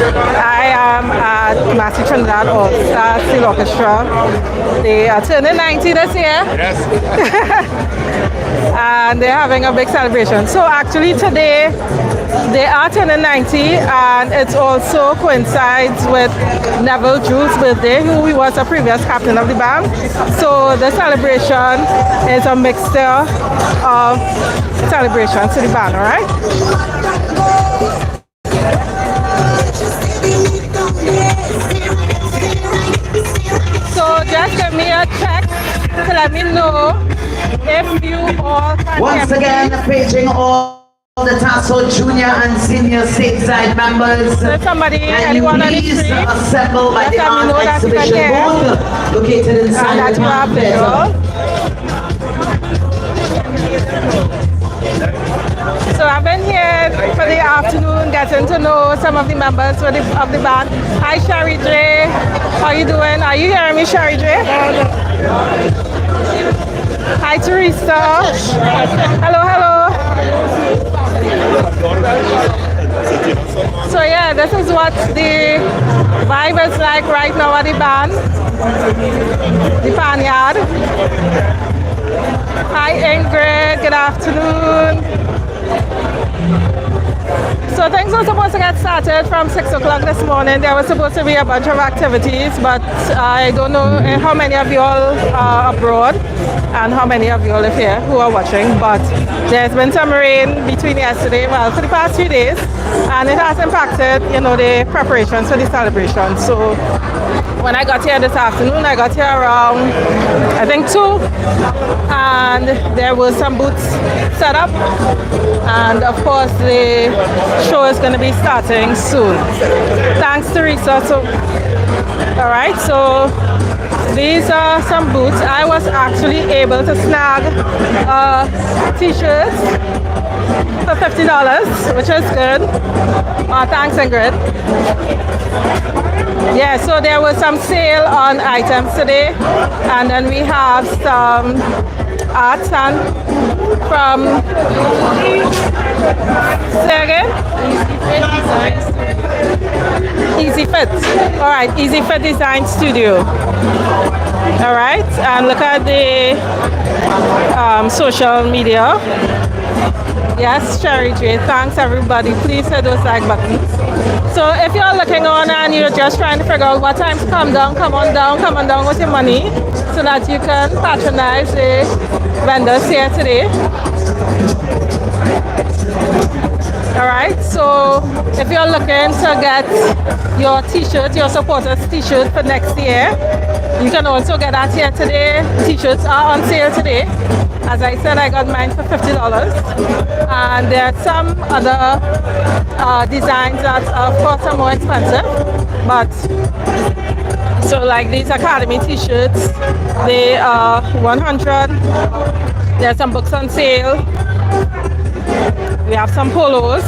I am at Massy Trinidad Steel Orchestra. They are turning 90 this year. Yes. And they're having a big celebration. So actually today they are turning 90, and it also coincides with Neville Jules' birthday, who was a previous captain of the band. So the celebration is a mixture of celebrations to the band, all right? So just give me a check to let me know if you all can once again, paging all the TASSO junior and senior stateside members. So somebody, anyone on the street, assemble by the art exhibition booth located inside the Town Theatre. So I've been here for the afternoon, getting to know some of the members of the band. Hi, Sherry J. How you doing? Are you hearing me, Sherry J? Hi, Teresa. Hello, hello. So yeah, this is what the vibe is like right now at the band, the Panyard. Hi, Ingrid. Good afternoon. So things were supposed to get started from 6 o'clock this morning. There was supposed to be a bunch of activities, but I don't know how many of you all are abroad and how many of you all live here who are watching. But there's been some rain between yesterday, well, for the past few days, and it has impacted, you know, the preparations for the celebration. So when I got here this afternoon, I got here around, I think 2, and there were some booths set up, and of course the show is going to be starting soon. Thanks, Teresa. So, all right, so these are some boots. I was actually able to snag t-shirts for $50, which is good. Thanks, Ingrid. Yeah, so there was some sale on items today, and then we have some arts and from say again? Easy Fit. All right, Easy Fit Design Studio. All right, and look at the social media. Yes, Sherry J. Thanks, everybody. Please hit those like buttons. So if you're looking on and you're just trying to figure out what time to come on down with your money so that you can patronize the vendors here today. All right, so if you're looking to get your t-shirt, your supporters t-shirt for next year, you can also get that here today. T-shirts are on sale today. As I said, I got mine for $50, and there are some other designs that of course are more expensive, but so like these Academy t-shirts, they are $100. There are some books on sale. We have some polos.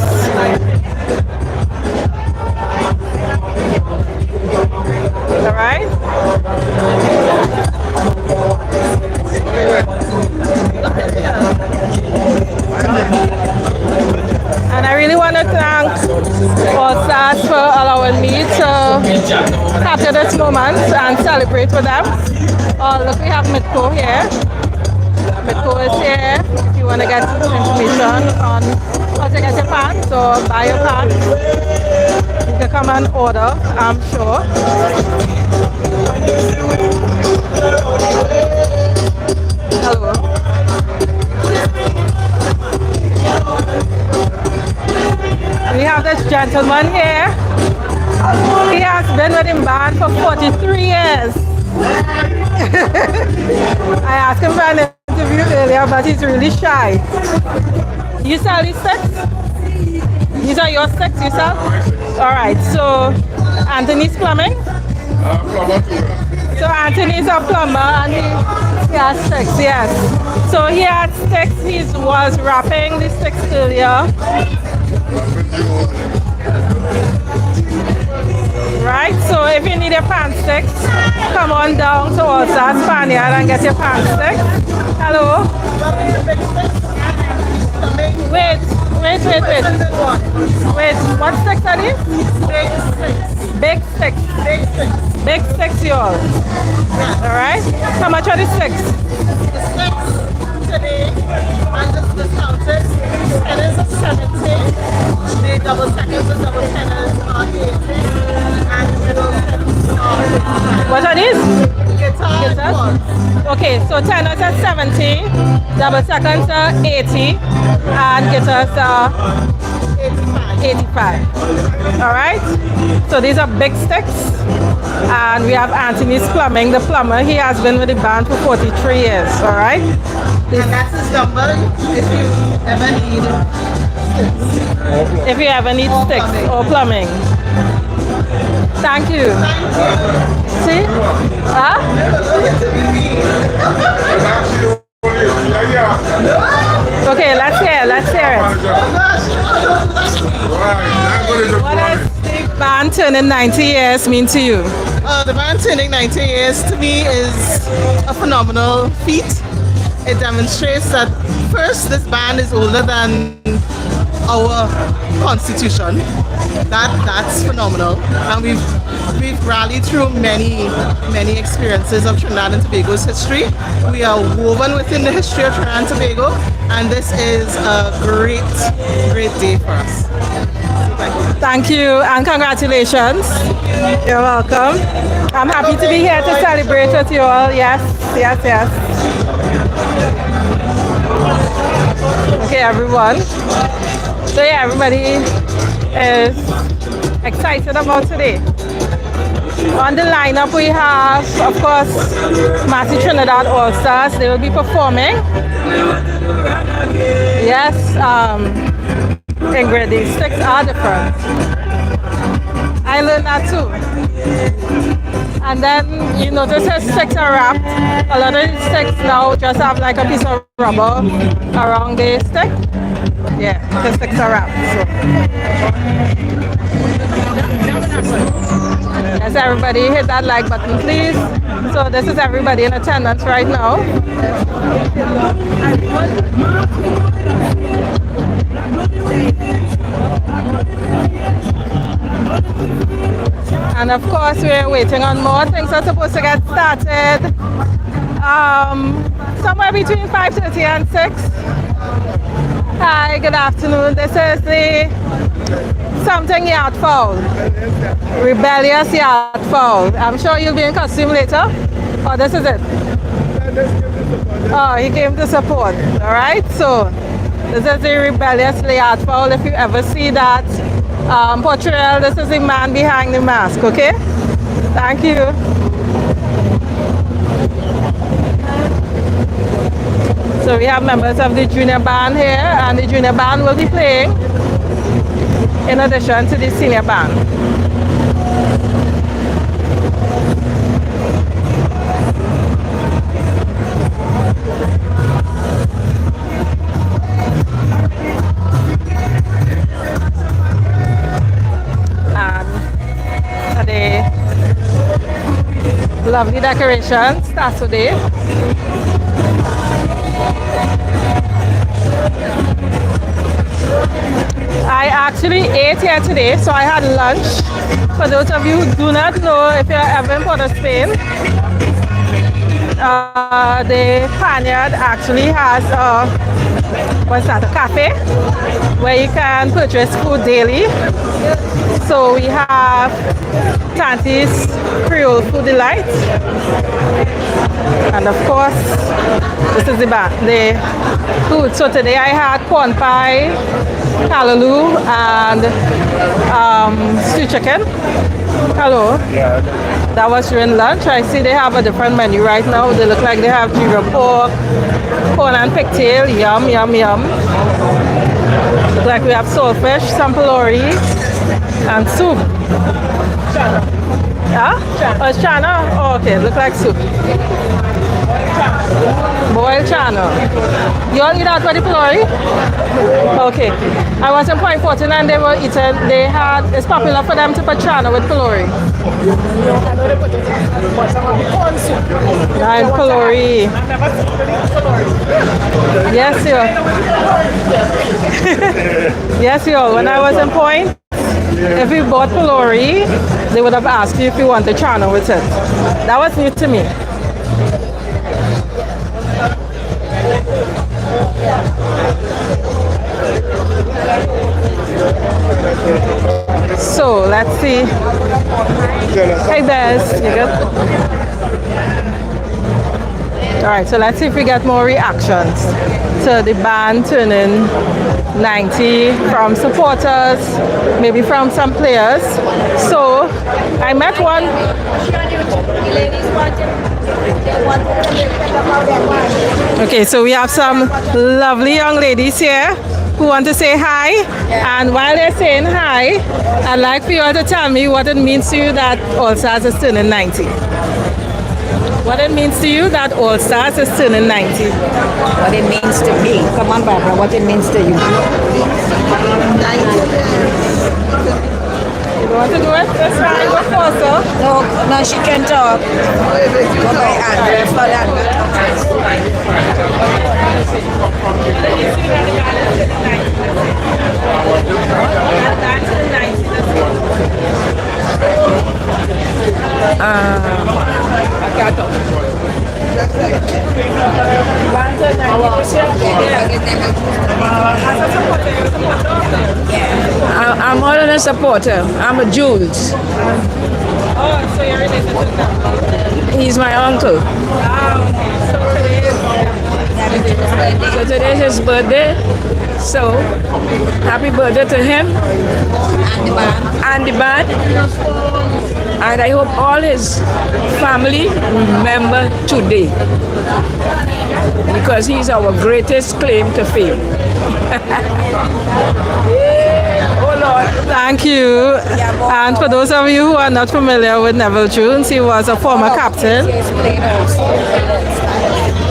All right. And I really want to thank all stars for allowing me to capture this moment and celebrate with them. Oh, look, we have Mitko here. Mitko is here. If you want to get information on how to get your pants or buy your pants, you can come and order, I'm sure. Hello. We have this gentleman here. He has been with him band for 43 years. I asked him for an interview earlier, but he's really shy. You sell these sticks? These are your sticks you sell? Alright, so Anthony's plumbing? So Anthony's a plumber and he has sticks, yes. So he had sticks, he was wrapping the sticks earlier. Right, so if you need your pan sticks, come on down to TASSO Panyard and get your pan sticks. Hello? Wait, what sticks are these? sticks? Big sticks, y'all. All right. How much are the sticks? The sticks today, and the counters, tenors are 70, the double seconds and double tenors are 80, and the middle tenors are 55. What are these? Guitar and Guitars? chords. Okay, so tenors are 70, double seconds are 80, and guitars are 85. All right. So these are big sticks, and we have Anthony's Plumbing, the plumber. He has been with the band for 43 years. All right. And that's his number if you ever need If you ever need Or sticks plumbing. or plumbing. Thank you. See? Huh? Okay, let's hear it. What does the band turning 90 years mean to you? The band turning 90 years to me is a phenomenal feat. It demonstrates that first, this band is older than our constitution. That's phenomenal, and we've rallied through many experiences of Trinidad and Tobago's history. We are woven within the history of Trinidad and Tobago, and this is a great day for us. Thank you and congratulations. You're welcome. I'm happy to be here to celebrate with you all. Yes. Okay, everyone. So yeah, everybody is excited about today. On the lineup we have, of course, Massy Trinidad All-Stars. They will be performing. Yes, Ingrid, these sticks are different. I learned that too. And then you notice her sticks are wrapped. A lot of these sticks now just have like a piece of rubber around the stick. Yeah, the sticks are wrapped. So. Yes, everybody hit that like button, please. So this is everybody in attendance right now. And of course, we're waiting on more. Things are supposed to get started somewhere between 5:30 and 6. Hi, good afternoon. This is the something yard fowl. Rebellious yard fowl. I'm sure you'll be in costume later. Oh, this is it. Oh, he came to support. All right, so this is the rebellious yard fowl. If you ever see that portrayal, this is the man behind the mask, okay? Thank you. So we have members of the junior band here, and the junior band will be playing in addition to the senior band. Lovely decorations, TASSO Day. I actually ate here today, so I had lunch. For those of you who do not know, if you're ever in Port of Spain, the Panyard actually has a cafe where you can purchase food daily. So we have Tanti's Creole Food Delight, and of course this is the food. So today I had corn pie, callaloo, and stew chicken. Hello. That was during lunch. I see they have a different menu right now. They look like they have ginger pork, corn and pigtail. Yum, yum, yum. Look like we have saltfish, some pylori, and soup. Yeah? Oh, it's chana? Oh, okay. Look like soup. Boiled chana. You all eat out for the pylori? Okay. I was in Point Fortin and they were eating, it's popular for them to put chana with pylori. And pylori. Yes, you. Yes, you. When I was in Point, if you bought Pelori, they would have asked you if you want to channel with it. That was new to me. So let's see. Hey Des, you good? Alright, so let's see if we get more reactions to the band turning 90 from supporters, maybe from some players. So I met one. Okay, so we have some lovely young ladies here who want to say hi. And while they're saying hi, I'd like for you all to tell me what it means to you that All Stars is turning 90. What it means to you that All Stars is turning 90. What it means to me. Come on, Barbara, what it means to you. You want to do it? Let's try and go faster. No, she can talk. Go by Andrew for that. I'm more than a supporter. I'm a Jules. Oh, so you're related to them? He's my uncle. So today's his birthday. So happy birthday to him and the band. And I hope all his family remember today, because he's our greatest claim to fame. Oh Lord. Thank you. And for those of you who are not familiar with Neville Jones, he was a former captain.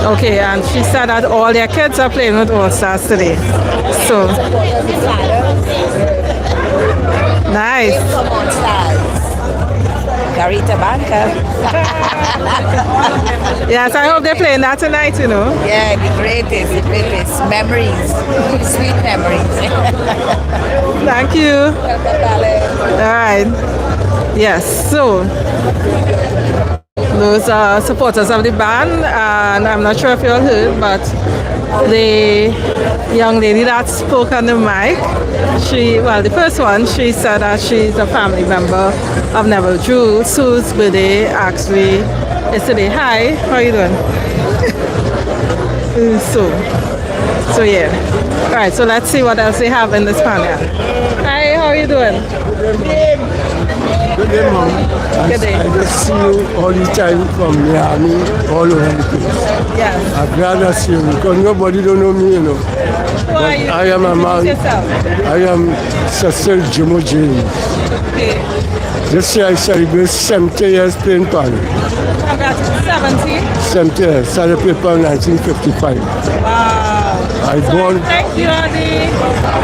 Okay, and she said that all their kids are playing with All Stars today. So nice. Garita Banca. Yes, I hope they're playing that tonight, you know. Yeah, the greatest memories. Sweet memories. Thank you. All right. Yes, so those are supporters of the band, and I'm not sure if you all heard, but the young lady that spoke on the mic, the first one, she said that she's a family member of Neville Jules, whose birthday actually is today. Hi, how are you doing? So yeah. All right, so let's see what else they have in this panel. Hi, how are you doing? Good day, Mom. Good day. I just see you all the time from Miami, all over the place. Yes. I'm glad to see you because nobody don't know me, you know. Who are you? I am a man. Yourself. I am Cecil Jimo James. Okay. This year I celebrate 70 years playing pan. Congrats, 70. 70 years, started playing pan 1955. Wow. I born.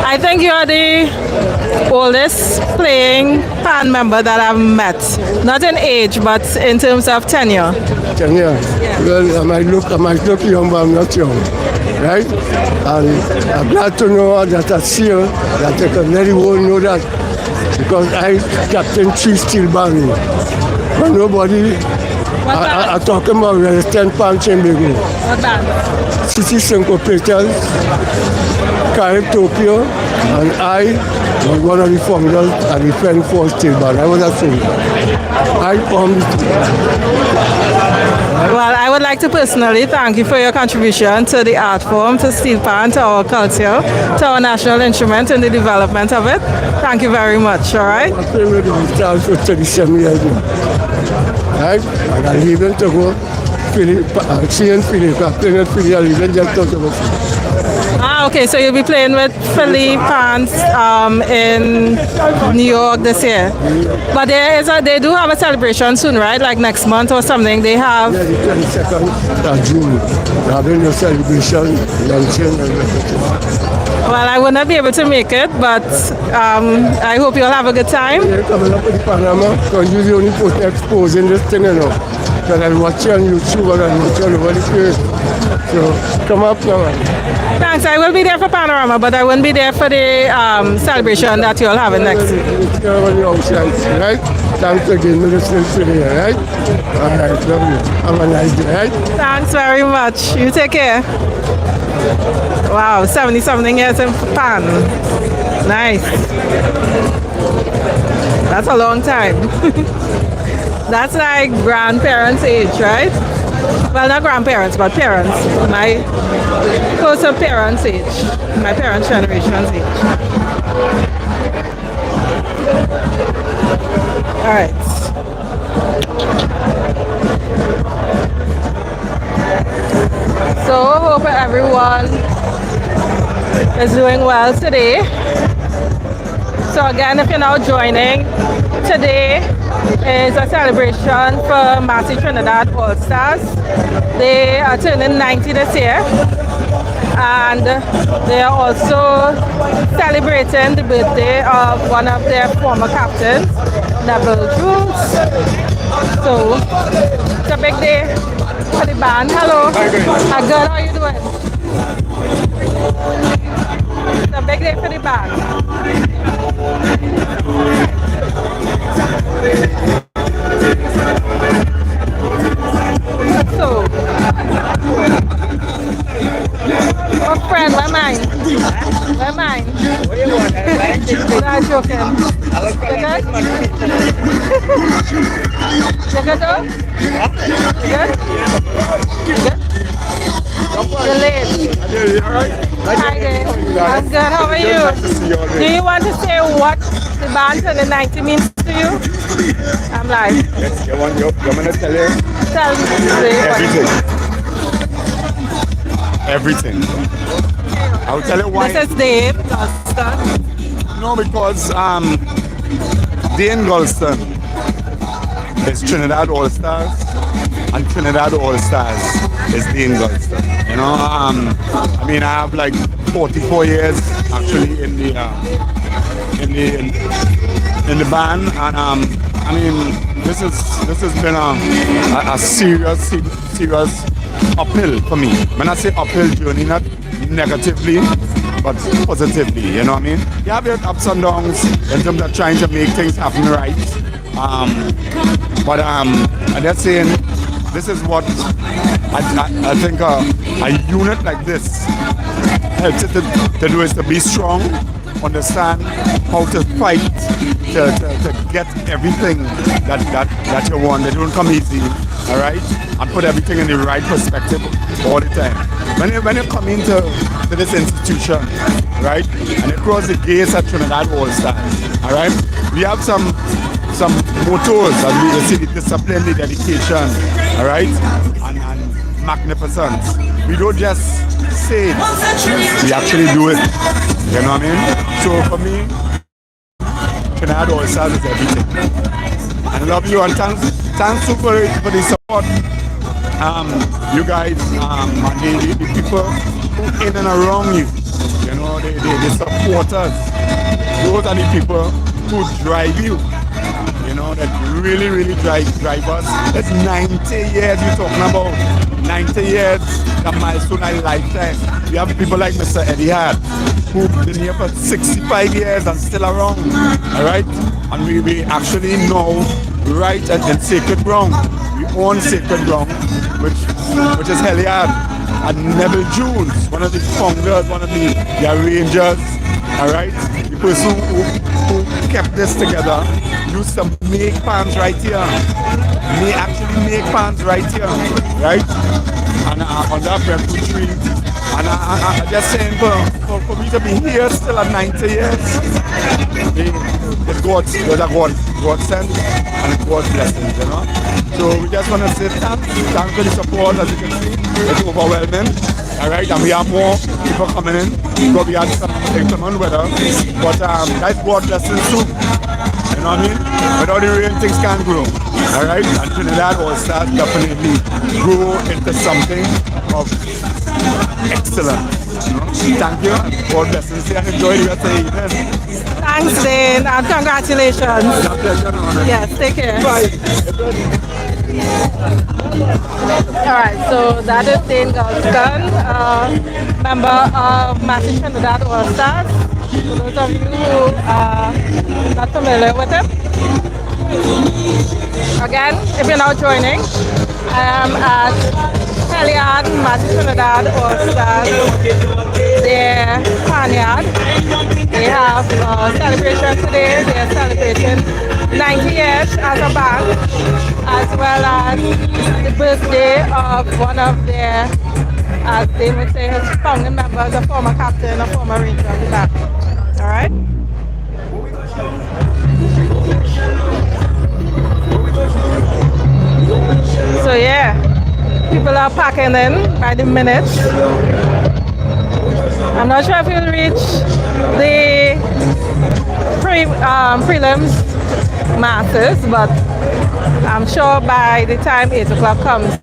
I think you are the oldest playing band member that I've met. Not in age, but in terms of tenure. 10 years. Yeah. Well, I might look young, but I'm not young. Right? And I'm glad to know that I see you, that I can very well know that. Because I captain 3 steelbands. But nobody, I talking about Steelpan Chamberlain. What band? City Syncopators, Carib Tokyo, and I was one of the founders and the friend for Steelpan. I was a singer. I formed. Well, I would like to personally thank you for your contribution to the art form, to Steelpan, to our culture, to our national instrument and the development of it. Thank you very much, all right? I played with the stars for 37 years now. Right? And I leave them to go. Seeing Philip, I played with Philip, I leave them just talk about. Okay, so you'll be playing with Philly Pants in New York this year. But they do have a celebration soon, right? Like next month or something. They have. Yeah, the 22nd of June. They're having a celebration, luncheon, and everything. Well, I will not be able to make it, but I hope you'll have a good time. Yeah, coming up with the Panama, because you're the only person exposing this thing, you know. Because I watch you on YouTube and I watch you all over the place. So come up now. Thanks. I will be there for Panorama, but I won't be there for the celebration that you'll have next week. It's on the outside, right? Thanks again for listening today, right? All right, love you. Have a nice day, right? Thanks very much. You take care. Wow, 70-something years in Japan. Nice. That's a long time. That's like grandparents' age, right? Well, not grandparents, but parents. My closer parents' age. My parents' generation's age. All right. So, hope everyone is doing well today. So again, if you're now joining, today is a celebration for Massy Trinidad All-Stars. They are turning 90 this year, and they are also celebrating the birthday of one of their former captains, Neville Jules. So it's a big day for the band. Hello. Hi, good. How are you doing? It's a big day for the band. So, what friend? Where mine? Where mine? What do you want? I'm joking. You good? You good though? You good? You good? You're late. Hi there. I'm good. How are you? Do you want to say what the band for the 90 means to you? I'm live. Yes, you want me to tell you? Tell me. Everything. I'll tell you why. This is Dave. No, because Dane Gulston is Trinidad All-Stars, and Trinidad All-Stars is Dane Gulston. You know, I mean, I have like 44 years actually in the band, and I mean, this has been a serious uphill for me. When I say uphill journey, not negatively, but positively. You know what I mean? You have your ups and downs in terms of trying to make things happen right. But I'm just saying, this is what I think a unit like this helps it to do, is to be strong, understand how to fight to get everything that you want. They don't come easy, all right? And put everything in the right perspective all the time. When you come into this institution, right, and you cross the gates at Trinidad All-Stars, all right, we have some mottos, as we see, the discipline, the dedication, all right, and magnificence. We don't just say it, we actually do it. You know what I mean? So for me, Trinidad All-Stars is everything. And I love you, and thanks for the support. You guys, and the people who in and around you, you know, the supporters. Those are the people who drive you. You know, that really drive us. It's 90 years you're talking about. 90 years, a milestone in a lifetime. We have people like Mr. Eddie Hart, who've been here for 65 years and still around. Alright? And we actually know right in sacred ground. We own sacred ground, which is Heliard. And Neville Jules, one of the founders, one of the arrangers, alright? The person who kept this together, used to make pans right here. May actually make pans right here, right? And on that Brentwood tree. And I just saying, for me to be here still at 90 years, there's a God sent and God's blessings, you know. So we just want to say thanks for the support. As you can see, it's overwhelming. All right, and we have more people coming in because we had some inclement weather. But that's God blessings too. You know what I mean? Without the rain, things can't grow. All right, and Trinidad All-Stars definitely grow into something of excellence. You know? Thank you. God bless you and enjoy the rest of the evening. Thanks, Dane, and congratulations. Yes, take care. Bye. Alright, so that is Dane Galston, member of Massy Trinidad Orchestra. For those of you who are not familiar with him. Again, if you're now joining, I am at Panyard, Massy Trinidad Orchestra, their Panyard. They have a celebration today. They are celebrating 90 years as a band, as well as the birthday of one of their, as they would say, his founding members, a former captain, a former ranger of the band. All right? So yeah, people are packing in by the minute. I'm not sure if you'll reach the prelims masses, but I'm sure by the time 8 o'clock comes,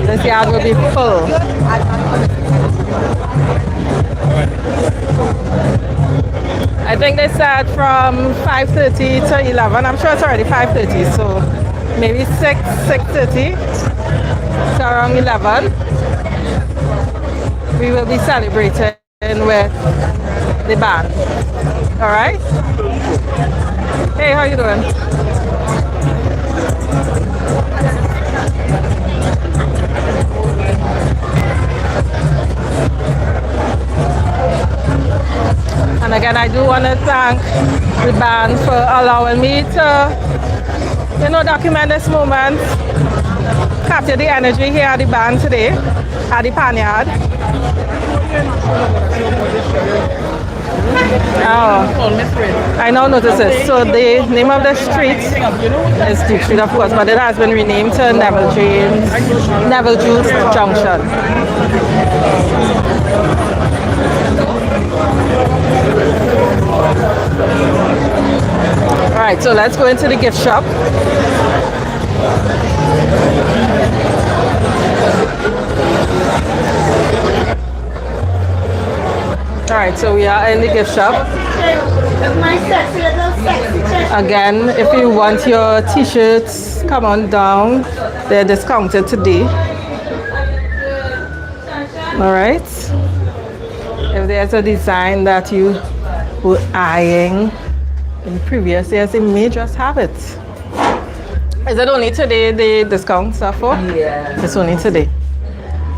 this yard will be full. I think they start from 5:30 to 11. I'm sure it's already 5:30, so maybe 6:30 to around 11. We will be celebrating with the band. All right? Hey, how you doing? And again, I do want to thank the band for allowing me to, document this moment, capture the energy here at the band today, at the Panyard. Oh, I now notice it. So the name of the street is Duke Street, of course, but it has been renamed to Neville Jules Junction. All right, so let's go into the gift shop. All right, so we are in the gift shop. Again, if you want your t-shirts, come on down. They're discounted today. All right. If there's a design that you were eyeing in previous years, you may just have it. Is it only today the discounts are for? Yeah. It's only today.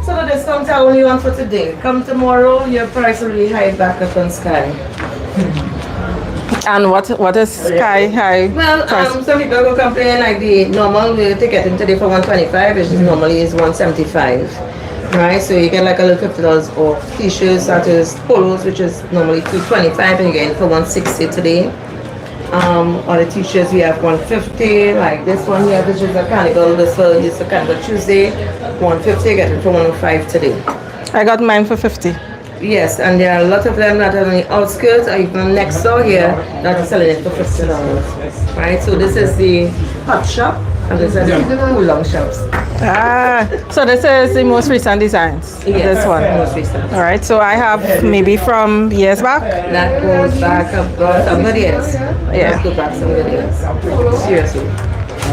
So the discounts are only on for today. Come tomorrow, your price will be high back up on Sky. And what is Sky High? Well, some people will complain like the normal ticket in today for $125, which normally is $175. Right, so you get like a little $50 off t-shirts, that is polos, which is normally $225, and you get it for $160 today. Or the t-shirts we have $150, like this one here, which is a Carnival. This is a Carnival Tuesday, $150, get it for $105 today. I got mine for $50. Yes, and there are a lot of them that are on the outskirts or even next door here that are selling it for $50. Right, so this is the hot shop, and this is the cool long shops. Ah, so this is the most recent designs. Yes, this one. Most recent. All right, so I have maybe from years back. That goes back about some good years. Yeah. Let's go back some good years. Seriously.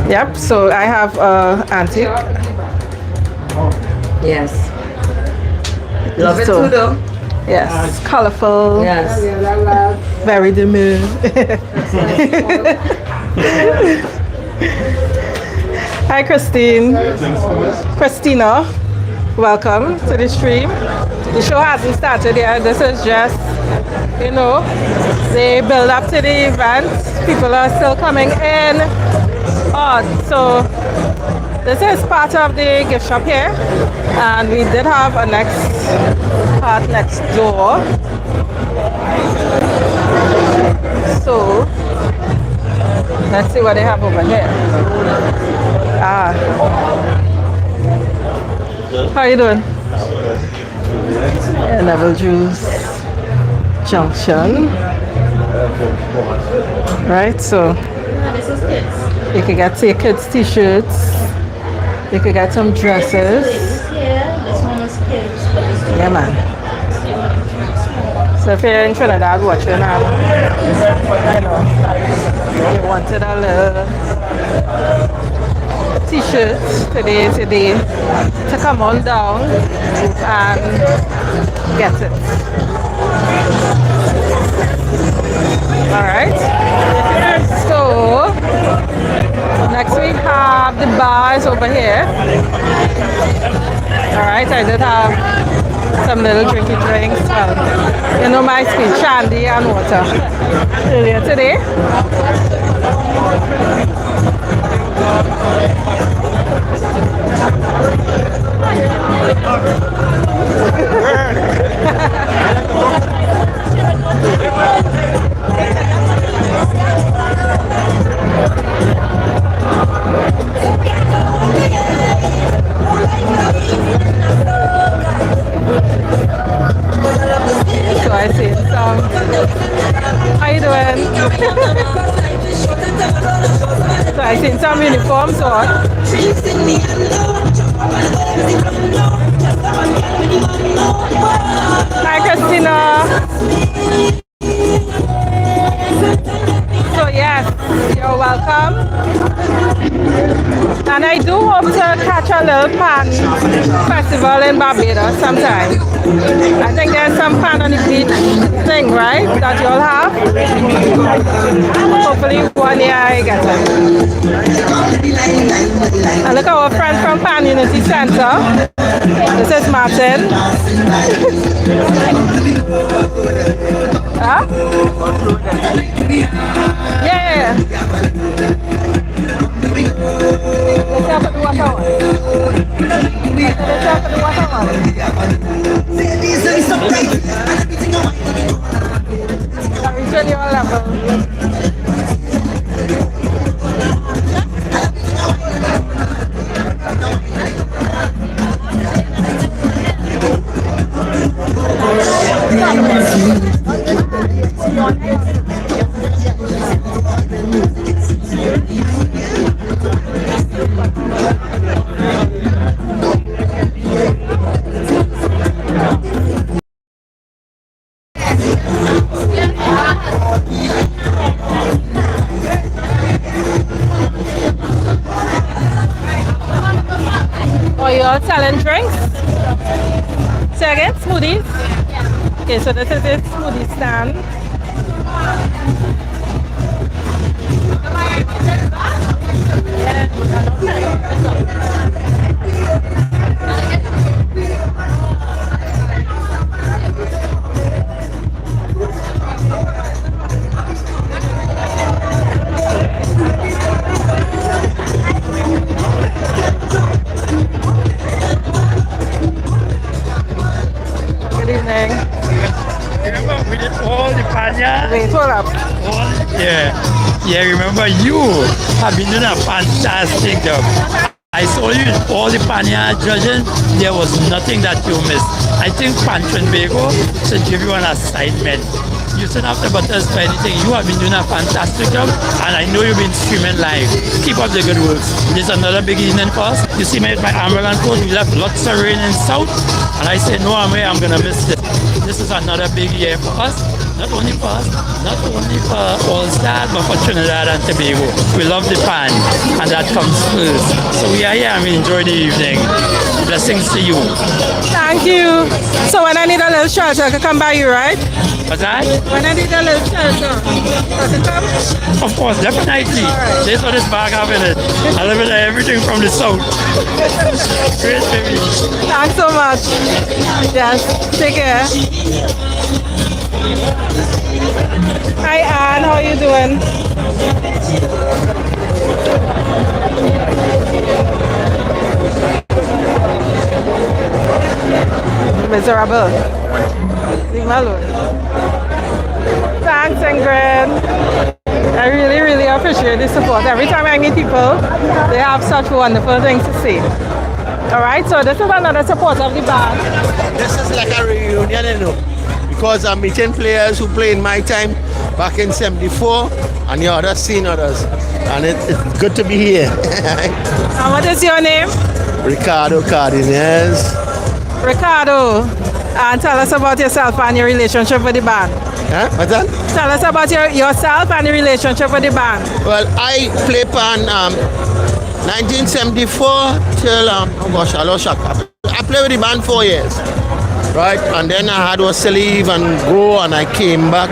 Yep. So I have antique. Yes. Love it too, though. Yes, colorful. Yes. Very demure. Hi, Christina, welcome to the stream. The show hasn't started yet. This is just, they build up to the event. People are still coming in. So this is part of the gift shop here. And we did have a next part next door. So let's see what they have over here. How you doing? Yeah, Neville Jules Junction. Right, so you can get your kids t-shirts. You can get some dresses. Yeah, man. So if you're in Trinidad watching, you wanted a little t-shirts. Today is a day to come on down and get it. Alright. So next we have the bars over here. Alright, I did have some little drinky drinks. Well, you know my speed, shandy and water earlier today. So I see some. How you doing? So I seen some uniforms on. Hi Christina. So yes, you're welcome. And I do hope to catch a little pan festival in Barbados sometime. I think there's some pan on the beach thing, right? That you'll have. Hopefully one year I get it. And look at our friend from Pan Unity Center. This is Martin. Huh? Yeah. Let's have the water one. Let's have the water one. Reach your level. Oh, you're selling drinks? Say again, smoothies? Okay, so this is a smoothie stand. Good evening. Remember we did all the panyard? Wait, hold up. Yeah, remember you have been doing a fantastic job. I saw you in all the panyard judging, there was nothing that you missed. I think Pan Trinidad should give you an assignment. You shouldn't have to butters for anything. You have been doing a fantastic job and I know you've been streaming live. Keep up the good work. This is another big evening for us. You see me with my umbrella coat, we left lots of rain in south and I said no way I'm gonna miss this. This is another big year for us. Not only for us, not only for All Stars, but for Trinidad and Tobago. We love the pan, and that comes first. So we are here and we enjoy the evening. Blessings to you. Thank you. So when I need a little shelter, I can come by you, right? What's that? When I need a little shelter, does it come? Of course, definitely. This what this bag have in it. I live in everything from the south. Great baby. Thanks so much. Yes, take care. Hi Anne, how are you doing? Miserable. Leave me alone. Thanks, Ingrid. I really appreciate the support. Every time I meet people, they have such wonderful things to say. Alright, so this is another support of the band. This is like a reunion, you know, because I'm meeting players who played in my time back in '74 and the others seen others. And it's good to be here. And what is your name? Ricardo Cardenas. Ricardo, and tell us about yourself and your relationship with the band. Huh? What's that? Tell us about yourself and the relationship with the band. Well, I play pan 1974 till, oh gosh, I lost track. I played with the band 4 years, right? And then I had to leave and go, and I came back.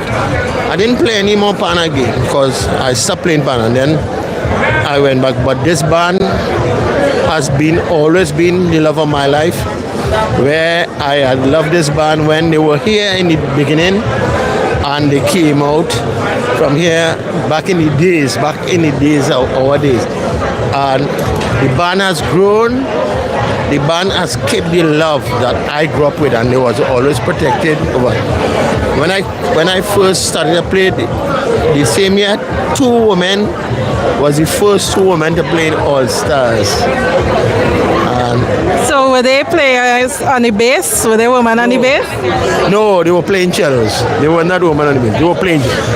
I didn't play any more pan again because I stopped playing pan, and then I went back. But this band has always been the love of my life, where I had loved this band when they were here in the beginning, and they came out from here back in the days, our days. And the band has grown. The band has kept the love that I grew up with, and it was always protected. When I first started to play the same year, 2 women was the first 2 women to play in All Stars. So were they players on the bass? Were they women on the bass? No, they were playing cellos. They were not women on the bass.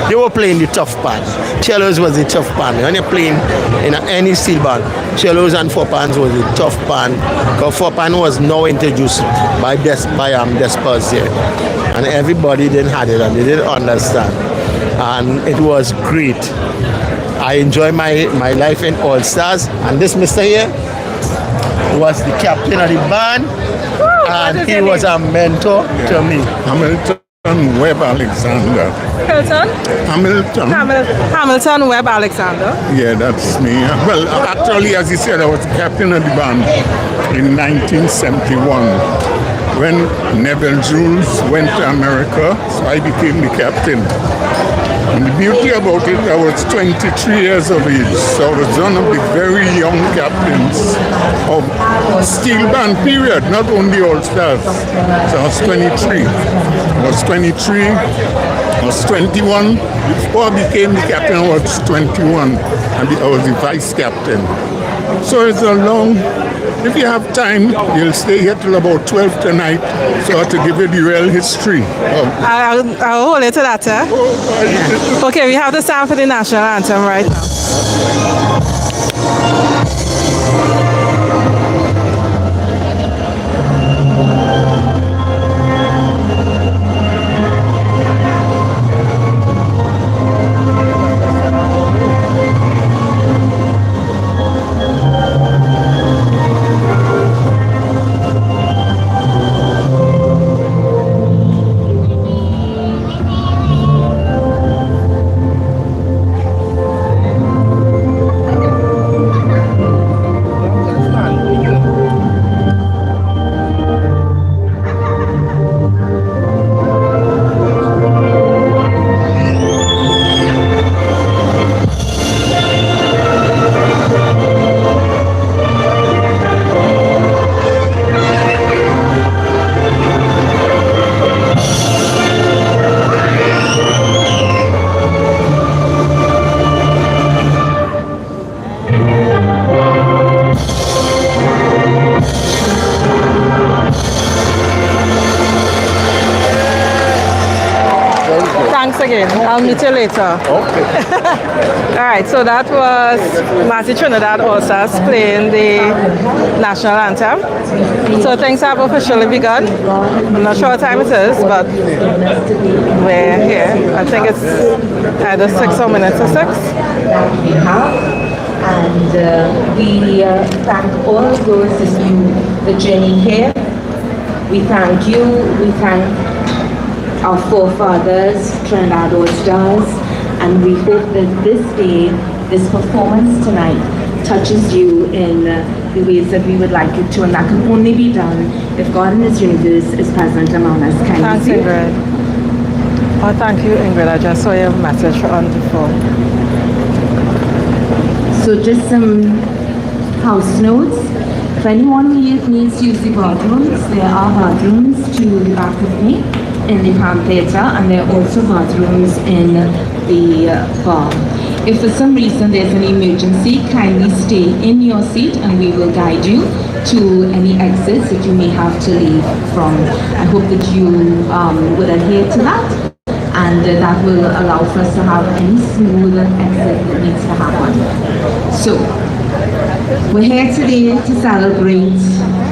They were playing the tough part. Cellos was the tough part. When you're playing in any steel band, cellos and 4-pans was the tough pan. Because 4-pan was now introduced by Despers here. And everybody didn't have it, and they didn't understand. And it was great. I enjoy my life in All Stars. And this Mr. here was the captain of the band, and he was a mentor to me. Hamilton Webb Alexander. Hamilton Webb Alexander. Yeah, that's me. Well, actually, as you said, I was the captain of the band in 1971. When Neville Jules went to America, so I became the captain. And the beauty about it, I was 23 years of age, so I was one of the very young captains of steel band period, not only All Stars. So I was 23. I was 23, I was 21. Before I became the captain, I was 21, and I was the vice captain. So it's a long, if you have time, you'll stay here till about 12 tonight, so I have to give you the real history. I'll hold it to that, sir. Okay, we have to stand for the national anthem right now. Again. I'll meet you later. Okay. All right, so that was Massy Trinidad All-Stars playing the national anthem. So things have officially begun. I'm not sure what time it is, but we're here. I think it's either 6 or minutes to 6. And we thank all of those who do the journey here. We thank you. We thank our forefathers, Trinidad All-Stars, and we hope that this day, this performance tonight, touches you in the ways that we would like it to, and that can only be done if God in His universe is present among us. Thanks, Ingrid. Oh, thank you, Ingrid. I just saw your message on the phone. So just some house notes. If anyone needs to use the bathrooms, there are bathrooms to the back of me in the Palm Theatre, and there are also bathrooms in the bar. If for some reason there's an emergency, kindly stay in your seat and we will guide you to any exits that you may have to leave from. I hope that you will adhere to that, and that will allow for us to have any smooth exit that needs to happen. So, we're here today to celebrate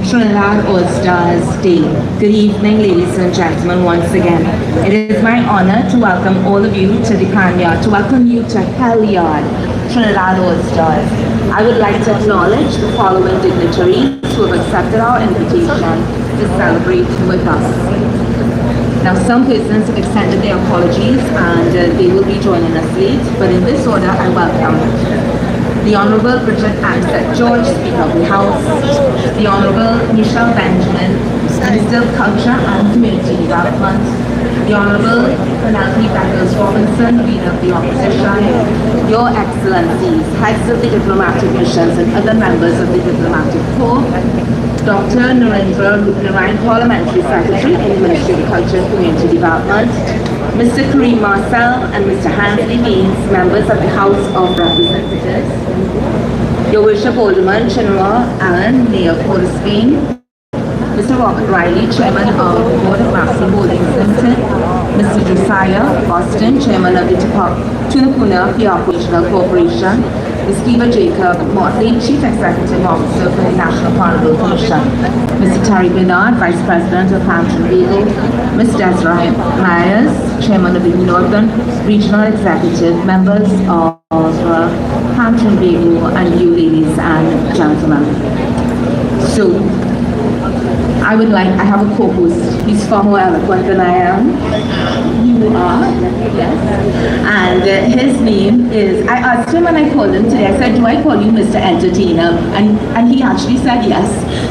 Trinidad All-Stars Day. Good evening, ladies and gentlemen, once again. It is my honor to welcome all of you to the Panyard, to welcome you to Helyard, Trinidad All-Stars. I would like to acknowledge the following dignitaries who have accepted our invitation to celebrate with us. Now, some persons have extended their apologies and they will be joining us late, but in this order, I welcome the Honorable Bridget Ansett George, Speaker of the House, the Honorable Michelle Benjamin, Minister of Culture and Community Development, the Honorable Penelope Beckles Robinson, Leader of the Opposition, Your Excellencies, Heads of the Diplomatic Missions and other members of the Diplomatic Corps, Dr. Narendra Rupnarayan, Parliamentary Secretary in the Ministry of Culture and Community Development, Mr. Kareem Marcel and Mr. Hansley Means, members of the House of Representatives, Your Worship Alderman Chinua Allen, Mayor of Port of Spain, Mr. Robert Riley, Chairman of the Board of Massy Holdings Limited, Mr. Josiah Boston, Chairman of the Tunapuna PR Regional Corporation, Ms. Kiva Jacob Motley, Chief Executive Officer for the National Carnival Commission, Mr. Terry Bernard, Vice President of Hampton Beagle, Ms. Desiree Myers, Chairman of the Northern Regional Executive, members of Hampton Beagle, and you ladies and gentlemen. So, I have a co-host. He's far more eloquent than I am. You are, yes. And his name is, I asked him when I called him today, I said, do I call you Mr. Entertainer? And he actually said yes.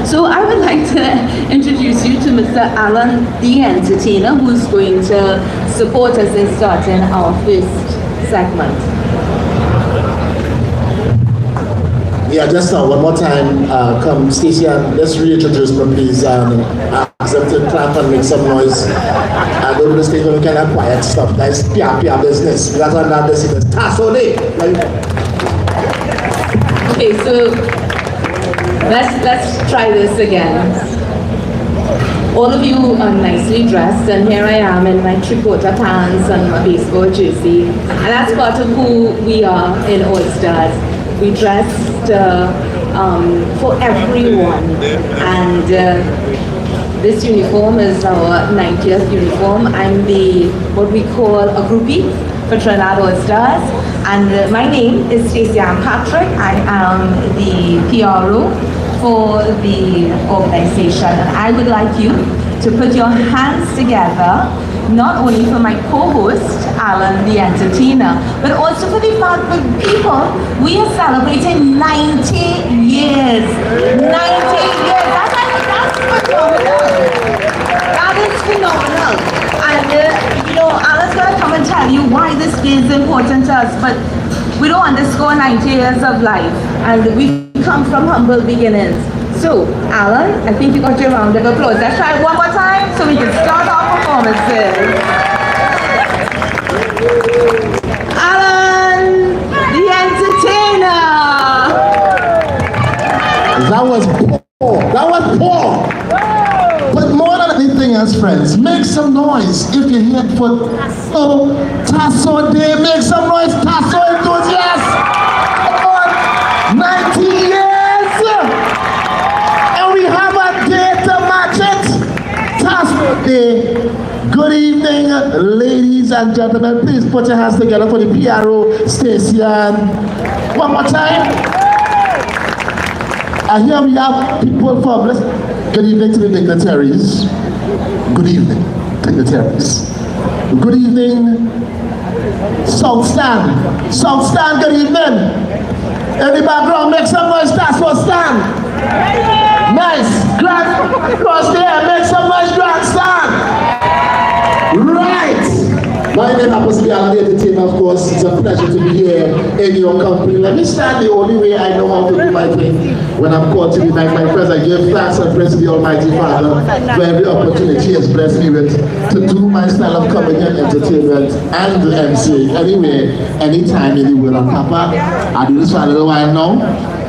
So I would like to introduce you to Mr. Alan the Entertainer, who's going to support us in starting our first segment. Yeah, just one more time, come Stacey, and let's reintroduce me please, and ask them to clap and make some noise. I don't know this kind of quiet stuff, that's PR business. That's not this is TASSO Day. Okay, so let's try this again. All of you are nicely dressed, and here I am in my tricota pants and my baseball jersey, and that's part of who we are in All Stars. We dressed for everyone, and this uniform is our 90th uniform. I'm what we call a groupie for Trinidad All Stars, and my name is Stacey Ann Patrick. I am the PRO for the organization, and I would like you to put your hands together, not only for my co-host, Alan the Entertainer, but also for the fact that people, we are celebrating 90 years. 90 years, that's phenomenal. That is phenomenal. And you know, Alan's gonna come and tell you why this day is important to us, but we don't underscore 90 years of life, and we come from humble beginnings. So, Alan, I think you got your round of applause. Let's try it one more time so we can start our performances. Alan, the Entertainer. That was poor. That was poor. But more than anything else, friends, make some noise if you're here for TASSO Day. Make some noise, TASSO enthusiasts. Come on, 90 years. And we have a day to match it. TASSO Day. Good evening, ladies and gentlemen. Please put your hands together for the PRO, Stacey Ann. One more time. And here we have people from, good evening to the dignitaries. Good evening, dignitaries. Good evening, South Stand. South Stand, good evening. In the background, make some noise, TASSO Stand. Nice, Grand Cross there, make some noise, Grand Stand. Right. My name happens to be Alan the Entertainer, of course. It's a pleasure to be here in your company. Let me stand the only way I know how to do my thing. When I'm called to be like my friends, I give thanks and praise to the Almighty Father for every opportunity He has blessed me with to do my style of comedy and entertainment and MC anywhere, anytime, anywhere. And Papa, I do this for a little while now.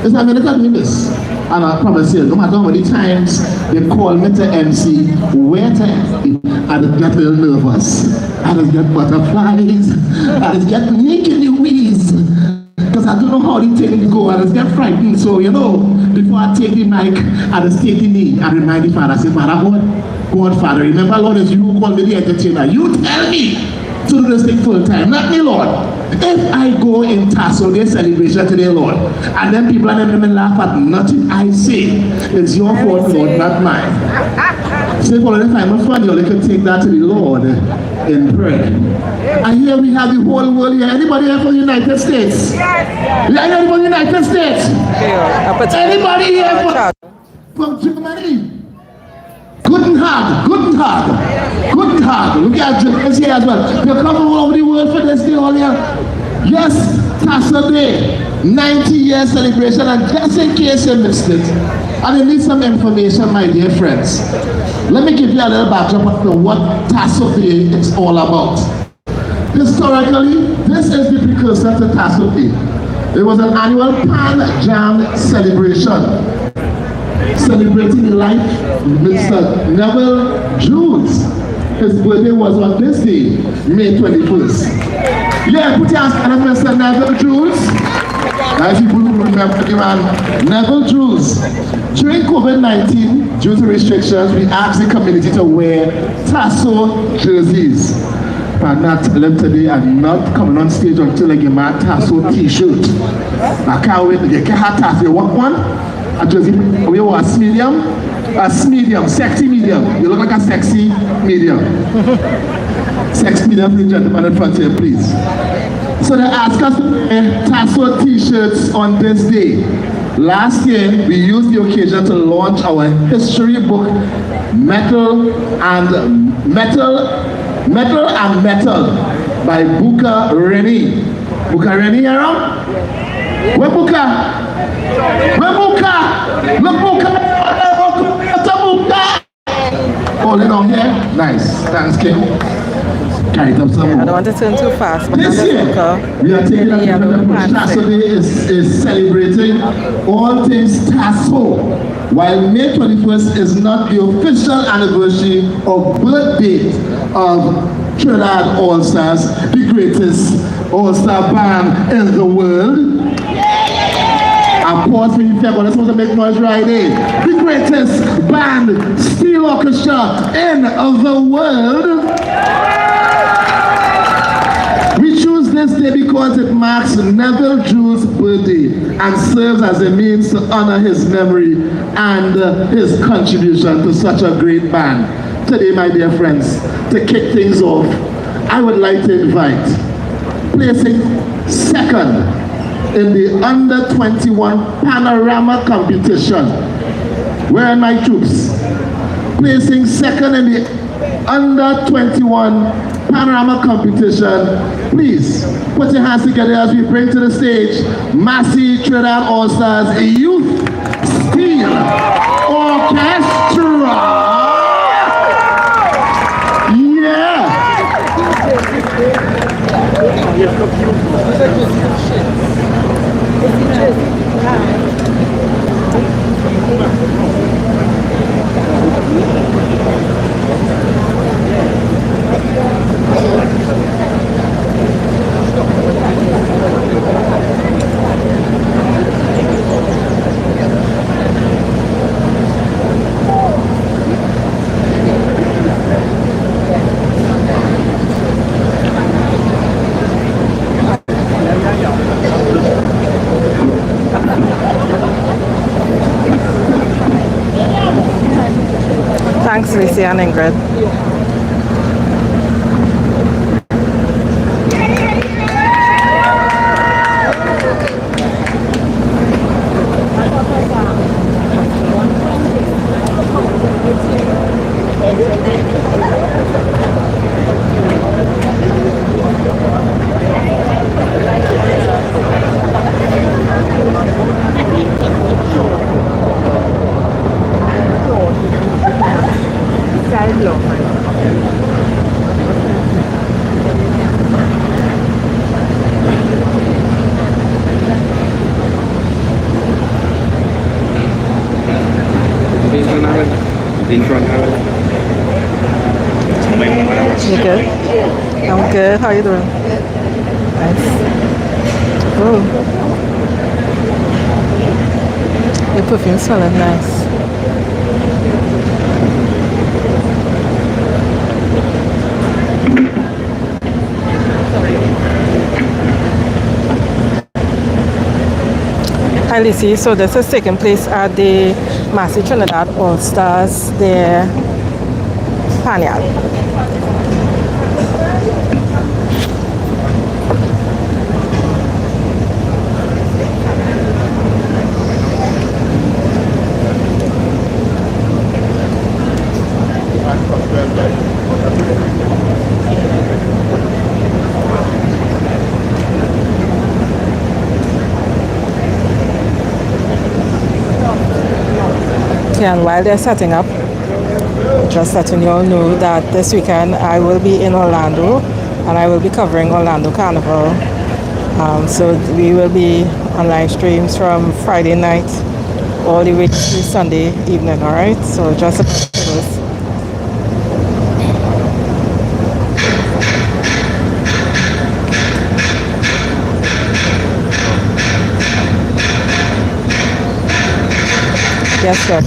This I'm going to do this. And I promise you, no matter how many times they call me to MC, where to MC, I just get a little nervous. I just get butterflies. I just get naked in the wheeze. because I don't know how the thing go, and I just get frightened. So, you know, before I take the mic, I just take the knee and remind the Father, I say, Father God, Father, remember, Lord, as you call me the entertainer, you tell me to do this thing full time, not me, Lord. If I go in TASSO Day celebration today, Lord, and then people and them laugh at nothing I say, it's your fault, Lord, not mine. Say, Lord, if I'm not funny, you can take that to the Lord in prayer. And here we have the whole world here. Anybody here from the United States? Yes. Anybody from the United States? Anybody here from Germany? Guten Tag, guten Tag, guten Tag. Look at Germans here as well. They're coming all over the world for this day all here. Yes, TASSO Day, 90-year celebration, and just in case you missed it, and you need some information, my dear friends, let me give you a little backdrop as to what TASSO Day is all about. Historically, this is the precursor to TASSO Day. It was an annual Pan Jam celebration celebrating the life of Mr. Neville Jules. His birthday was on this day, May 21st. Yeah, put your hands on Mr. Neville Jules. As people who remember the man, Neville Jules. During COVID-19, due to restrictions, we asked the community to wear TASSO jerseys. And not tell them today I'm not coming on stage until I get my TASSO t-shirt. I can't wait to get TASSO. You want one? A jersey, we want a medium, sexy medium. You look like a sexy medium. Sexy medium, please, gentlemen in front here, please. So they asked us to wear TASSO t-shirts on this day. Last year, we used the occasion to launch our history book, Metal and Metal by Buka Reni. Buka Reni, around? Where Buka? Where Buka? Look, Buka! Hold it on here. Nice. Thanks, Kim. Carry it up some more. I don't want to turn too fast. But this year, we are taking a TASSO Day is celebrating all things TASSO, while May 21st is not the official anniversary or birthday of Trinidad All-Stars, the greatest all-star band in the world. Of course, when you feel they're supposed to make noise right there. The greatest band, steel orchestra in the world. We choose this day because it marks Neville Jules' birthday and serves as a means to honor his memory and his contribution to such a great band. Today, my dear friends, to kick things off, I would like to invite, placing second in the under 21 panorama competition. Where are my troops? Placing second in the under 21 panorama competition. Please put your hands together as we bring to the stage Massy Trinidad All-Stars, a youth steel orchestra. Thanks, Lucy and Ingrid. You good? I'm good. How are you doing? Nice. Oh. perfume smelling nice. Hi Lizzie, so this is taking place at the Massy Trinidad All-Stars, their Panyard. And while they're setting up, just letting you all know that this weekend I will be in Orlando and I will be covering Orlando Carnival. So we will be on live streams from Friday night all the way to Sunday evening, alright? So just those. Yes, sir.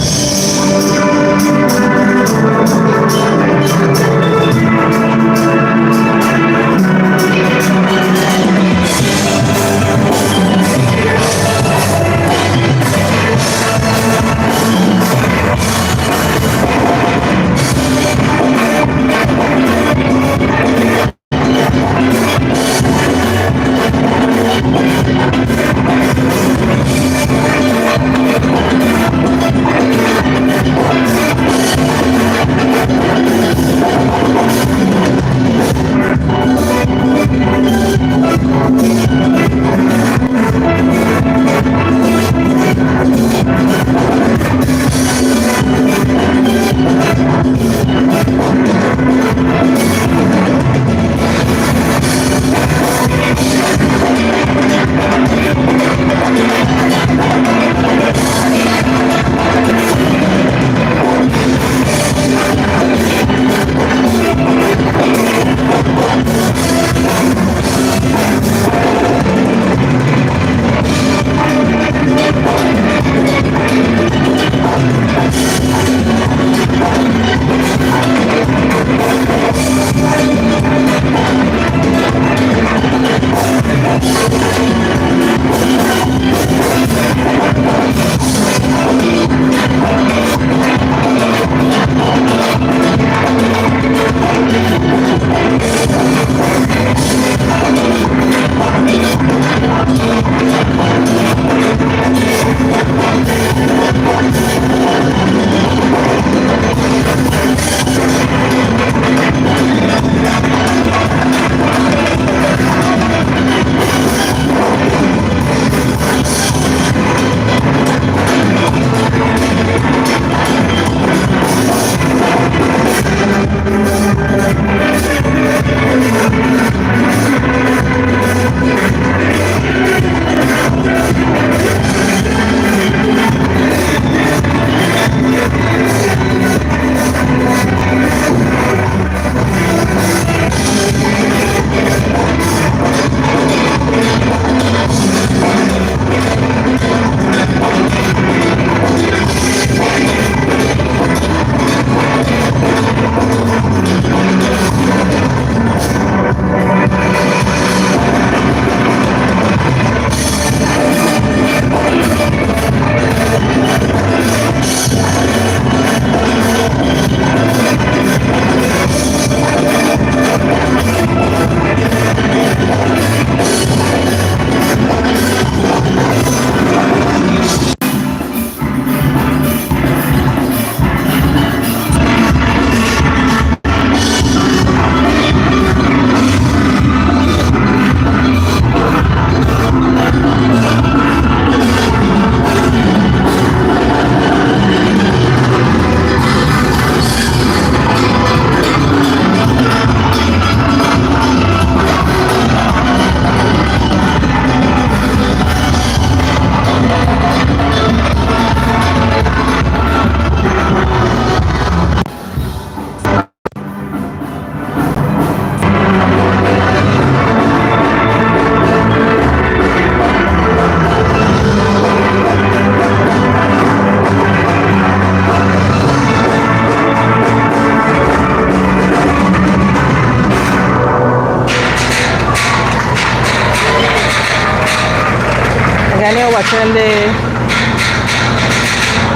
then you're watching the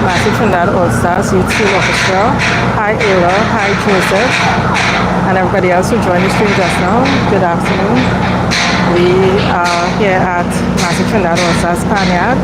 Massy Trinidad All-Stars Youth School Orchestra. Hi Ayla, hi Joseph, and everybody else who joined the stream just now. Good afternoon. We are here at Massy Trinidad All-Stars Panyard.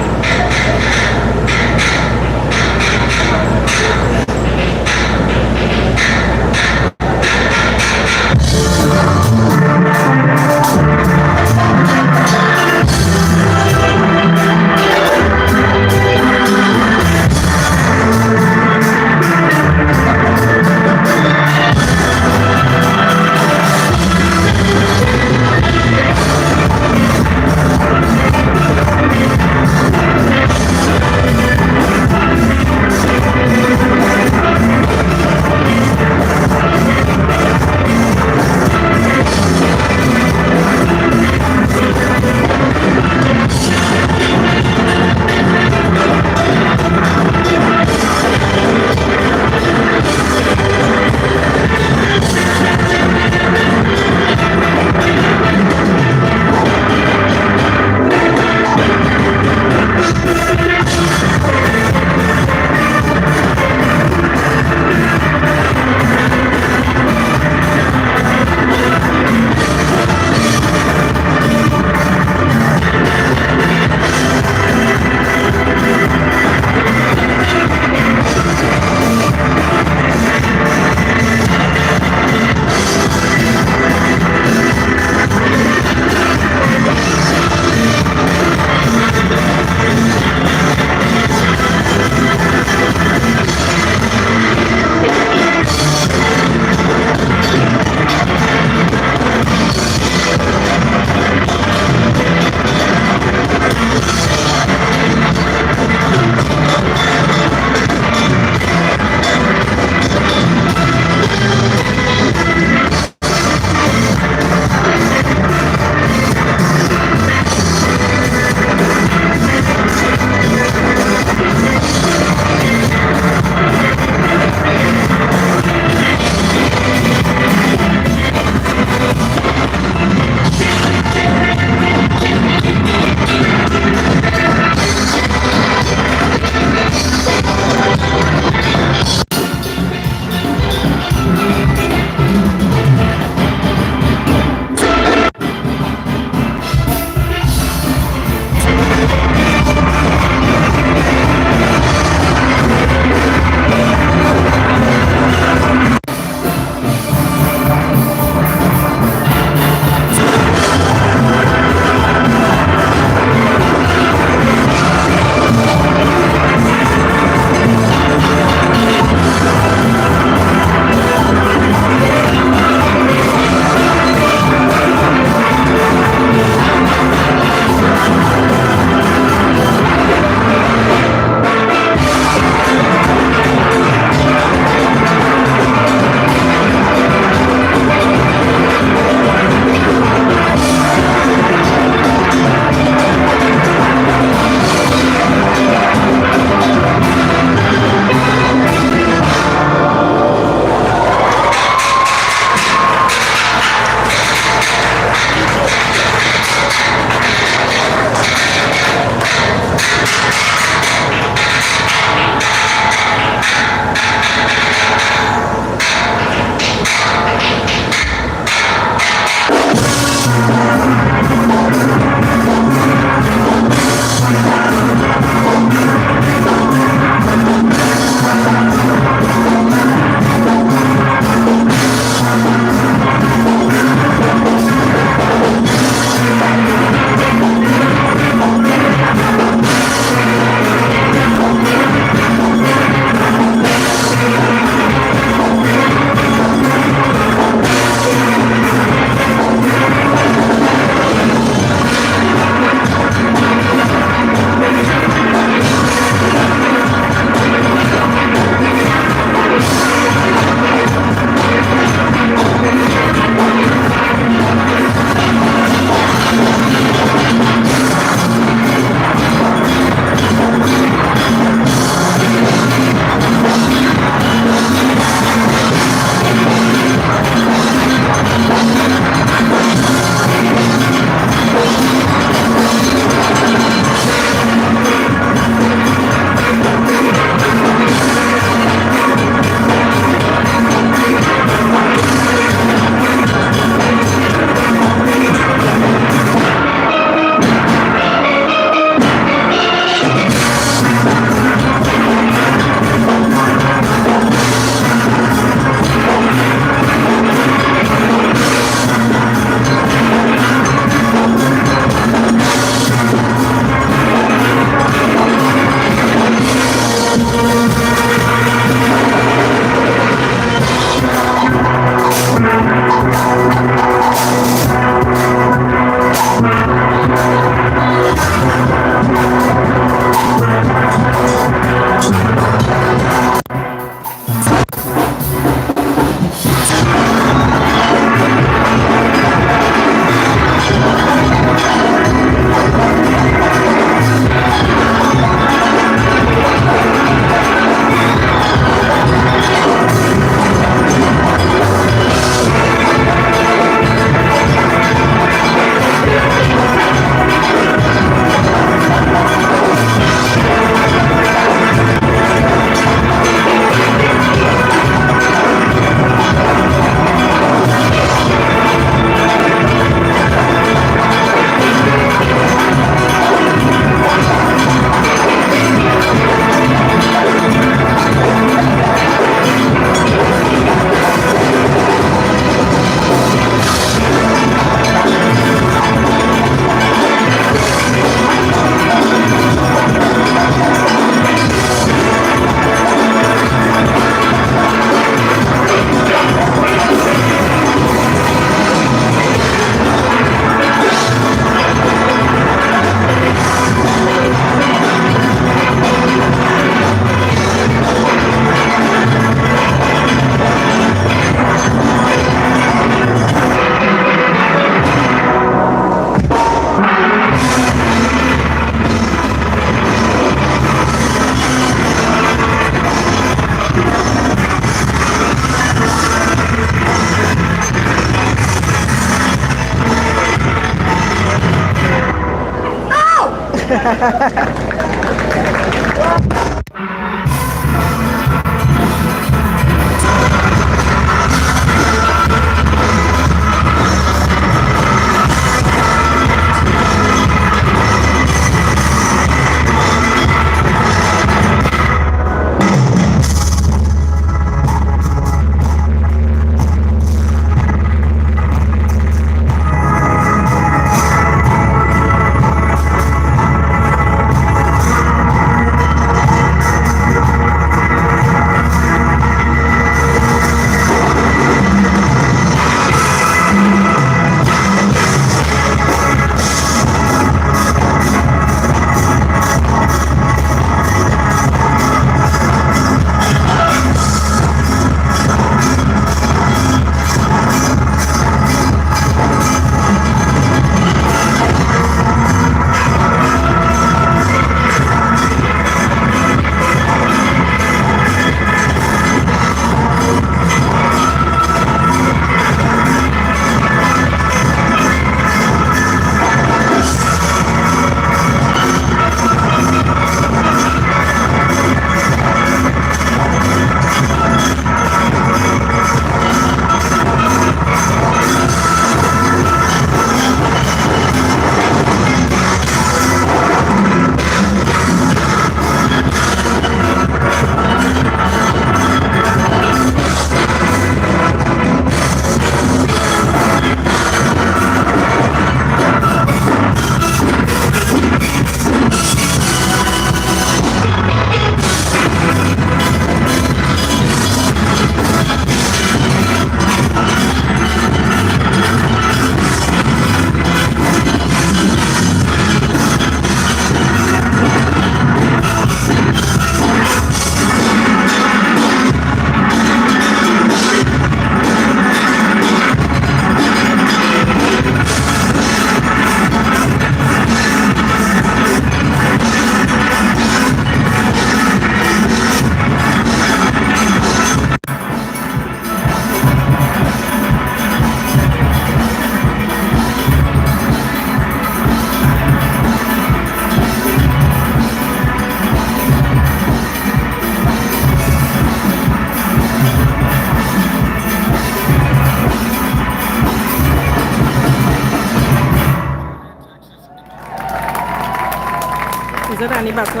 Is it any better?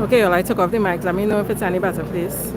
Okay, well, I took off the mic. Let me know if it's any better, please.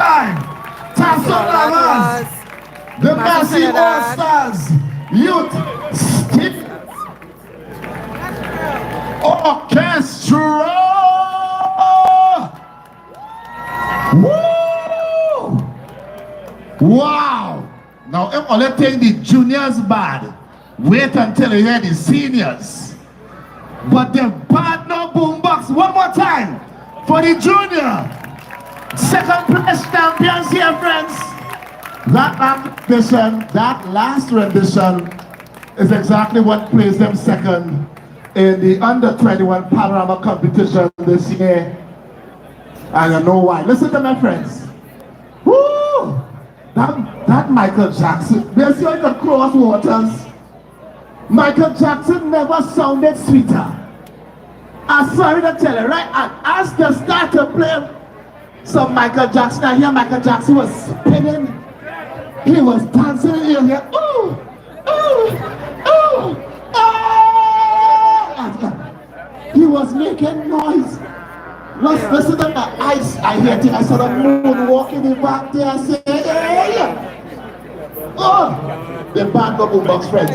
time. TASSO Panyard, the Massy All-Stars Youth Stick Orchestra. Woo! Wow! Now, if only take the juniors bad, wait until you hear the seniors. But the bad no boombox. One more time for the junior. Second place champions here, friends. That last rendition is exactly what placed them second in the under 21 panorama competition this year. And you know why. Listen to my friends. Woo! That Michael Jackson, they see how can cross waters. Michael Jackson never sounded sweeter. I'm sorry to tell you, right? And as they start to play some Michael Jackson, I hear Michael Jackson was spinning. He was dancing in here. Ooh, ooh, ooh, oh! He was making noise. Listen to my eyes. I hear it. I saw the moon walking in back there. I say, hey! Oh! The band no boombox friends.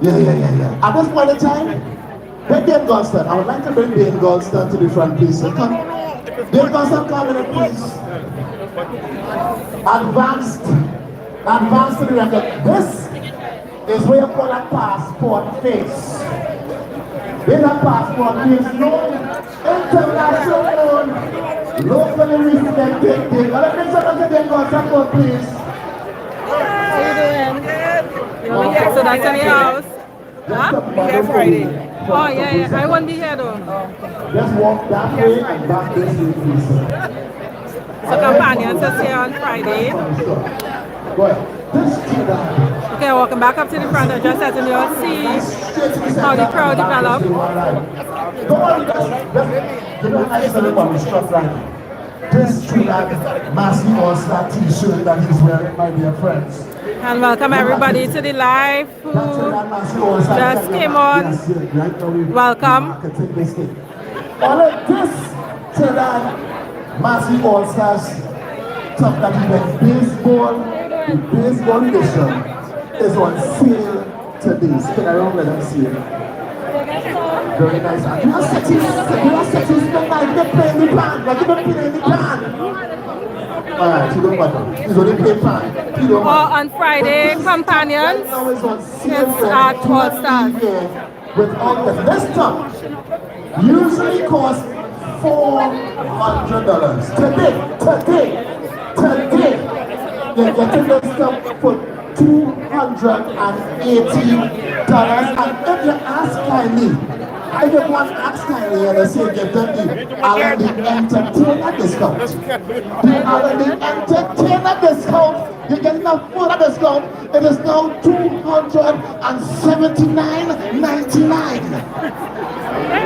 Yeah. At this point in time, bring Dane Golston. I would like to bring Dane Golston to the front, please. So come. Dane Golston, come in, please. Advanced to the record. This is what you call a passport face. In a passport face, no international, locally respected thing. Let me say that Dane Golston, come, please. How you doing? Good. So that's in your house? Huh? Yeah, Friday. Oh, yeah. I won't be here though. Just walk that way and back this way, please. So companions is here on Friday. Go ahead. Okay, welcome back up to the front. I just let you all see how the crowd developed. Don't worry, just this Trinidad Massy All-Star t-shirt that he's wearing, my dear friends. And welcome everybody to the live who just came on. Welcome. All of this Trinidad Massy All-Stars stuff that even baseball, the baseball edition is on sale today. Spin around, let them see it. Very nice. And you are setting the mic, they're playing the band, like you're not playing the band. Alright, you don't matter. He's only playing band. On Friday, companions, it's at All-Stars. With all this stuff usually costs $400. Today, you're getting this stuff for $280. And if you ask kindly, if you want to ask kindly, and they say give them the R&D Entertainer discount. The R&D Entertainer discount, you're getting a full discount. It is now $279.99.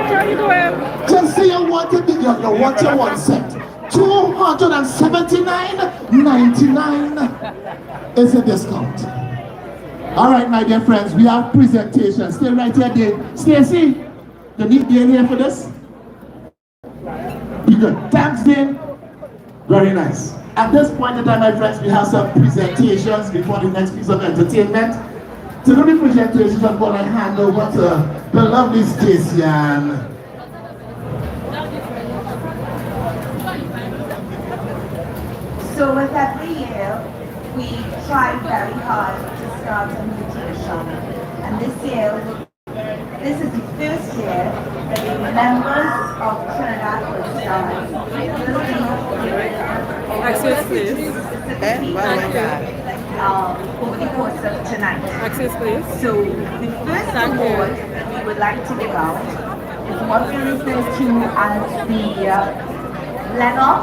How you doing? Just say you want it, you want your one set. $279.99 is a discount. All right, my dear friends, we have presentations. Stay right here, Dave. Stacy, you need Dane here for this? Be good. Thanks, Dane. Very nice. At this point in time, my friends, we have some presentations before the next piece of entertainment. To do the presentations, I'm going to hand over to the lovely Stacy Ann. So with every year, we try very hard to start a new tradition. And this year, this is the first year that the members of Trinidad All-Stars over the course of tonight. So the first award we would like to give out is what we refer to as the Lennox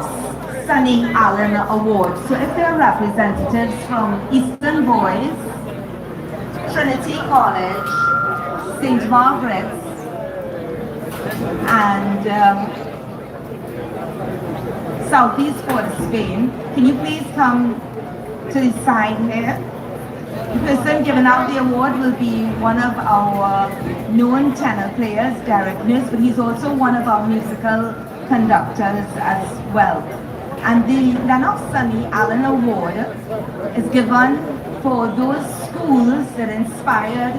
Sunny Allen Award. So if there are representatives from Eastern Boys, Trinity College, St. Margaret's, and Southeast Port Spain, can you please come to the side here? The person giving out the award will be one of our known tenor players, Derek Ness, but he's also one of our musical conductors as well. And the Lennox Sunny Allen Award is given for those schools that inspired.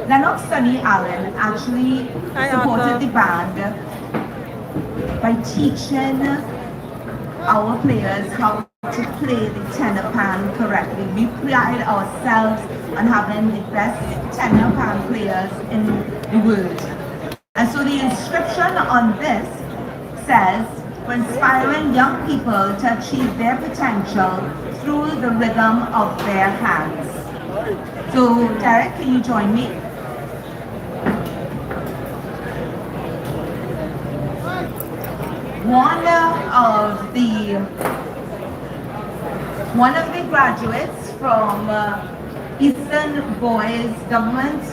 Lennox Sunny Allen actually supported the band by teaching our players how to play the tenor pan correctly. We pride ourselves on having the best tenor pan players in the world. And so the inscription on this says, "We're inspiring young people to achieve their potential through the rhythm of their hands." So Derek, can you join me? One of the graduates from Eastern Boys Government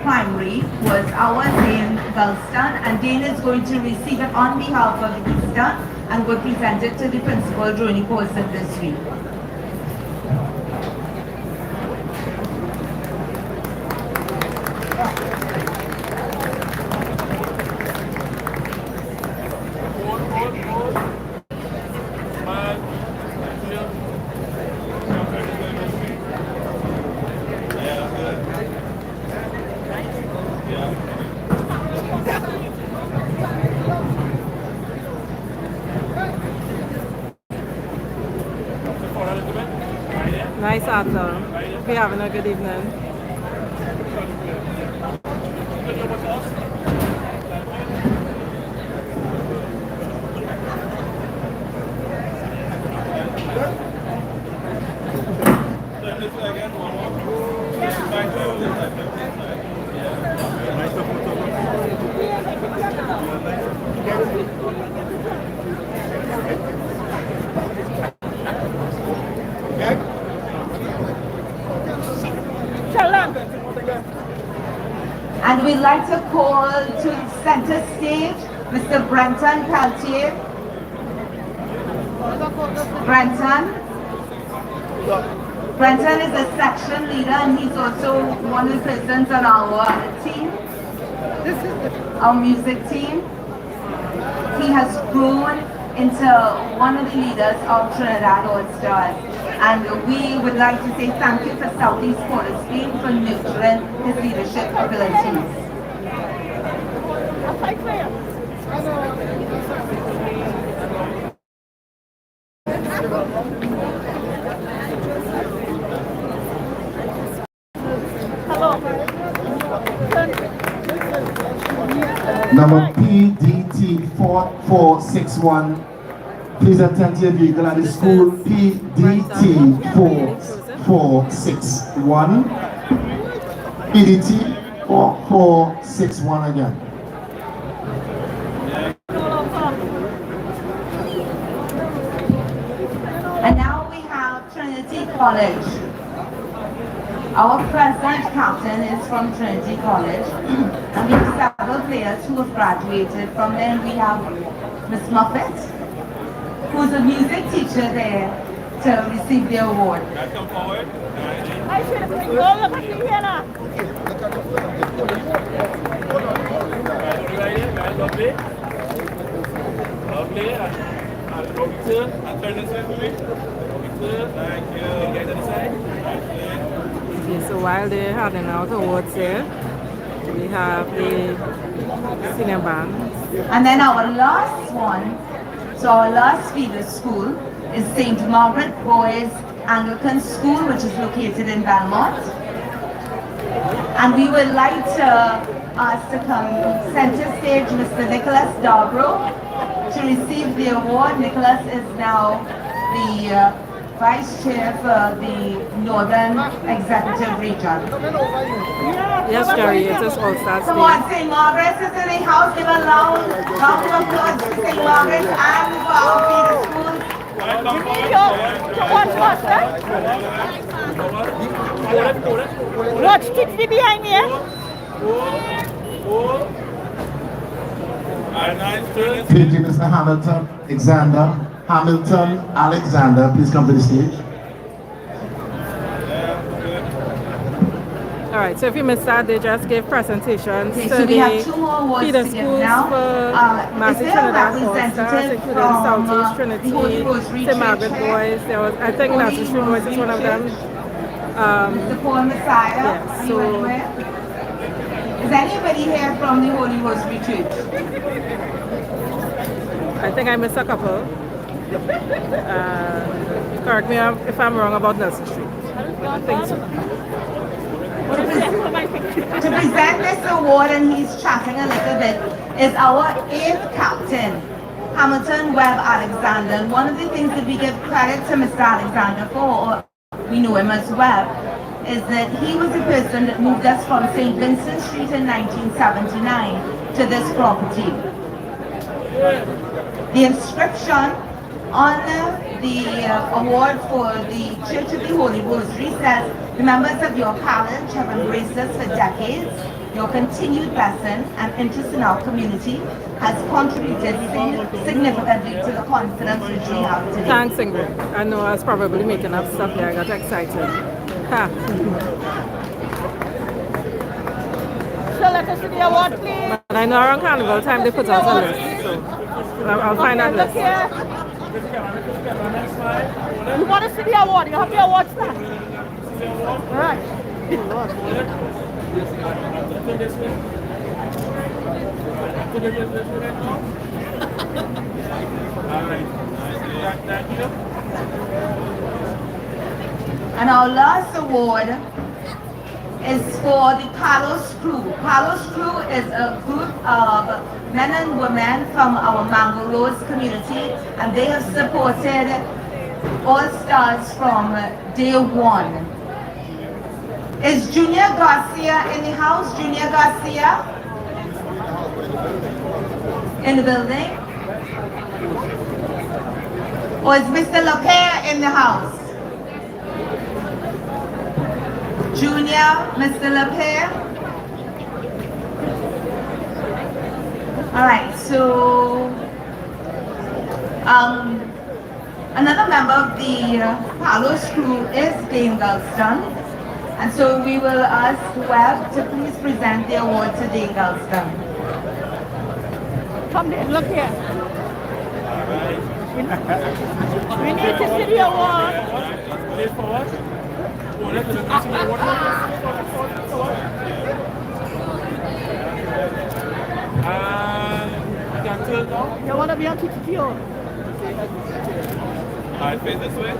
Primary was our Dane Gulston, and Dane is going to receive it on behalf of Eastern and will present it to the principal during the course of this week. Nice answer. Hope you're having a good evening. And we'd like to call to center stage Mr. Brenton Peltier. Brenton is a section leader and he's also one of the persons on our team, our music team. He has grown into one of the leaders of Trinidad All-Stars. And we would like to say thank you for Southeast Port of Spain for nurturing his leadership abilities. Number PDT 4461. Please attend to your vehicle at the school. PDT 4461. PDT 4461 again. And now we have Trinity College. Our present captain is from Trinity College. And we have several players who have graduated from there. We have Miss Muffet, who's a music teacher there to receive the award. Come forward. Lovely. Lovely. And turn this way for me. Thank you. Get to the side. Okay, so while they're handing out awards here, we have the senior band. And then our last one, so our last feeder school is St. Margaret Boys Anglican School, which is located in Belmont. And we would like to ask to come center stage Mr. Nicholas Darbro to receive the award. Nicholas is now the Vice Chair for the Northern Executive Region. Yes, Jerry, it is All-Star Come on, St. Margaret's is in the house. Give a round of applause to St. Margaret's and for our feeder schools. Watch, stick behind me, Thank you, Mr. Hamilton Alexander, please come to the stage. All right, so if you missed that, they just gave presentations Okay, to so we the have 2 more awards feeder to give schools now. for Massy Is there a Trinidad All-Stars, representative including from Southeast the Trinity, Holy Rosary St. Margaret Church? Boys. There was, I think National Street Boys is one of them. Mr. Paul Messiah, yeah, are you anywhere? Is anybody here from the Holy Rosary Church? I think I missed a couple. Correct me if I'm wrong about Nelson Street. I think so. To present this award, and he's chatting a little bit, is our 8th captain, Hamilton Webb Alexander. And one of the things that we give credit to Mr. Alexander for, or we know him as Webb, is that he was the person that moved us from St. Vincent Street in 1979 to this property. The inscription on the award for the Church of the Holy Rosary says, the members of your parish have embraced us for decades. Your continued lesson and interest in our community has contributed significantly to the confidence which we have today. Thanks, Ingrid. I know I was probably making up stuff here. I got excited. Ha. So let us see the award, please. But I know around Carnival time they put out a list. So I'll find that list. You want to see the award? You have the awards now. All right. And our last award is for the Palos Crew. Palos Crew is a group of men and women from our Mango Rose community, and they have supported All Stars from day one. Is Junior Garcia in the house? Junior Garcia? In the building? Or is Mr. LaPere in the house? Junior, Mr. LaPere? All right, so another member of the Palos crew is Dane Gulston. And so we will ask Webb to please present the award to Dane Gulston. Come there, look here. We need to see the award. You want to be on TTTO? I face this way.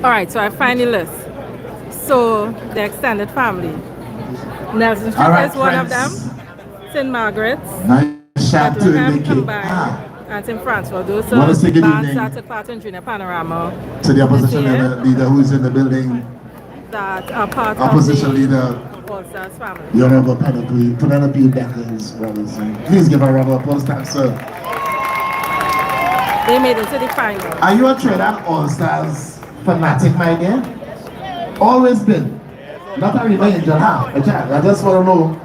All right, so I find the list. So the extended family. Nelson Street is one of them. St. Margaret's. Nice shot to Nikki. And St. Francois. Those are bands that took part in Junior Panorama. To the opposition leader who is in the building. That are part opposition of the leader. All-Stars family. The Honorable Penelope Beckers, brothers. Please give a round of applause, thanks, sir. They made it to the final. Are you a Trinidad All-Stars fanatic, my dear? Always been. Not a Rima Angel, huh? I just want to know.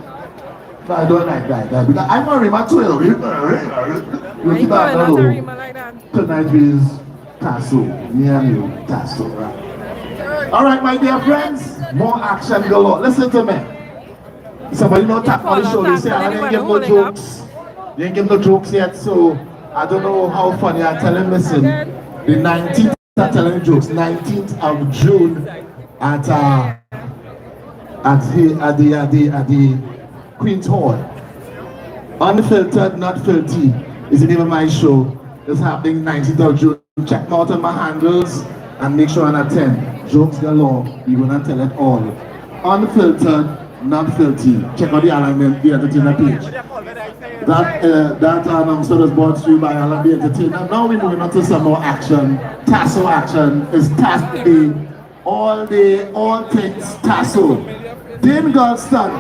No, I don't like that. Because I'm a Rima too. You keep that not a Rima like that. Tonight is TASSO. Me and you, TASSO, right? All right, my dear friends, more action galore. Listen to me. Somebody not tap on the shoulder. Say, I didn't give no jokes. You didn't give no jokes yet, so I don't know how funny I'm telling. Listen, the 19th are telling jokes. 19th of June at the Queen's Hall. Unfiltered, not filthy is the name of my show. It's happening 19th of June. Check me out on my handles and make sure I attend. Jokes galore, we're gonna tell it all. Unfiltered, not filthy. Check out the Alan the Entertainer page. That announcement was brought to you by Alan the Entertainer. Now we're moving on to some more action. TASSO action is TASSO Day. All day, all things TASSO. Dane Gulston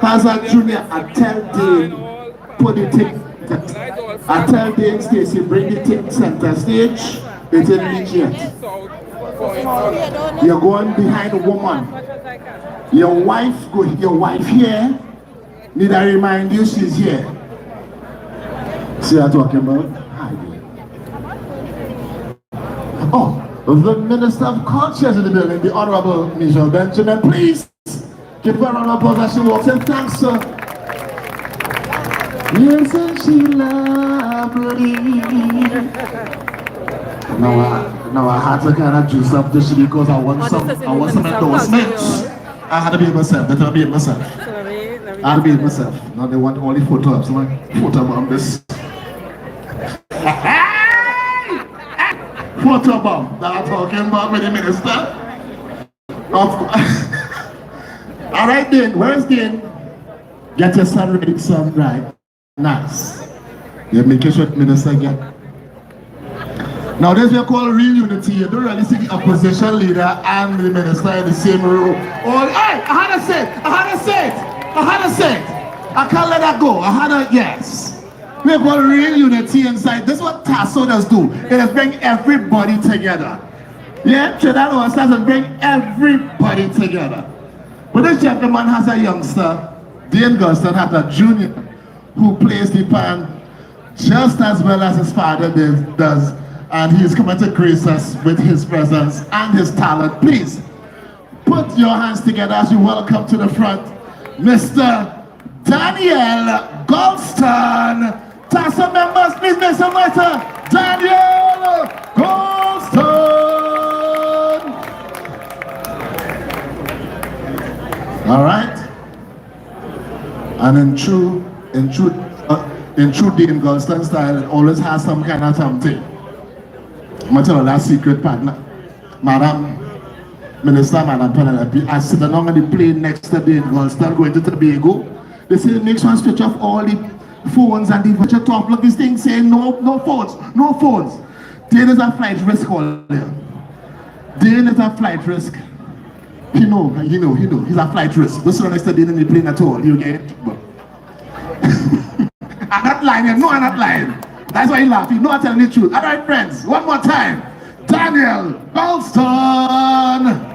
has a junior. I tell Dane, put the thing. I tell Dane Stacy, bring the thing center stage. It didn't reach yet. You're going behind a woman. Your wife here. Need I remind you she's here. See what I'm talking about? Oh, the Minister of Culture is in the building, the Honorable Michelle Benjamin. Please give her a round of applause as she walks in. Thanks, sir. Isn't she lovely? Now I had to kind of juice up this because I want some endorsements. I had to be myself. That's how I be myself. I had to be myself. Now they want all the photos. So like photo bomb this. Photo bomb that I'm talking about with the minister. Of course. All right, Dean. Where's Dean? Get your son ready, son. Right. Nice. You make sure the minister get. Now this we call real unity. You don't really see the opposition leader and the minister in the same room. Oh, hey, I had to say it. I can't let that go. Yes. We call real unity inside. This is what TASSO does do. It is bring everybody together. Yeah, Trinidad Tobago does bring everybody together. But this gentleman has a youngster, Dean Guston has a junior, who plays the pan just as well as his father does. And he's coming to grace us with his presence and his talent. Please, put your hands together as you welcome to the front, Mr. Daniel Golston. TASSO members, please make some noise. Daniel Golston. All right. And in true Dean Golston style, it always has some kind of something. I'm going to tell you that secret partner. Madam Minister, Madam Penelope, I sit along on the plane next to Dean Golston going to Tobago. They say the next one switch off all the phones and the virtual talk. Look, this thing saying no phones. Dean is a flight risk all there. Dean is a flight risk. He know. He's a flight risk. Don't sit next to Dean in the plane at all. You get it? I'm not lying. No, I'm not lying. That's why you laugh. You know I'm telling the truth. All right, friends. One more time. Daniel Golston.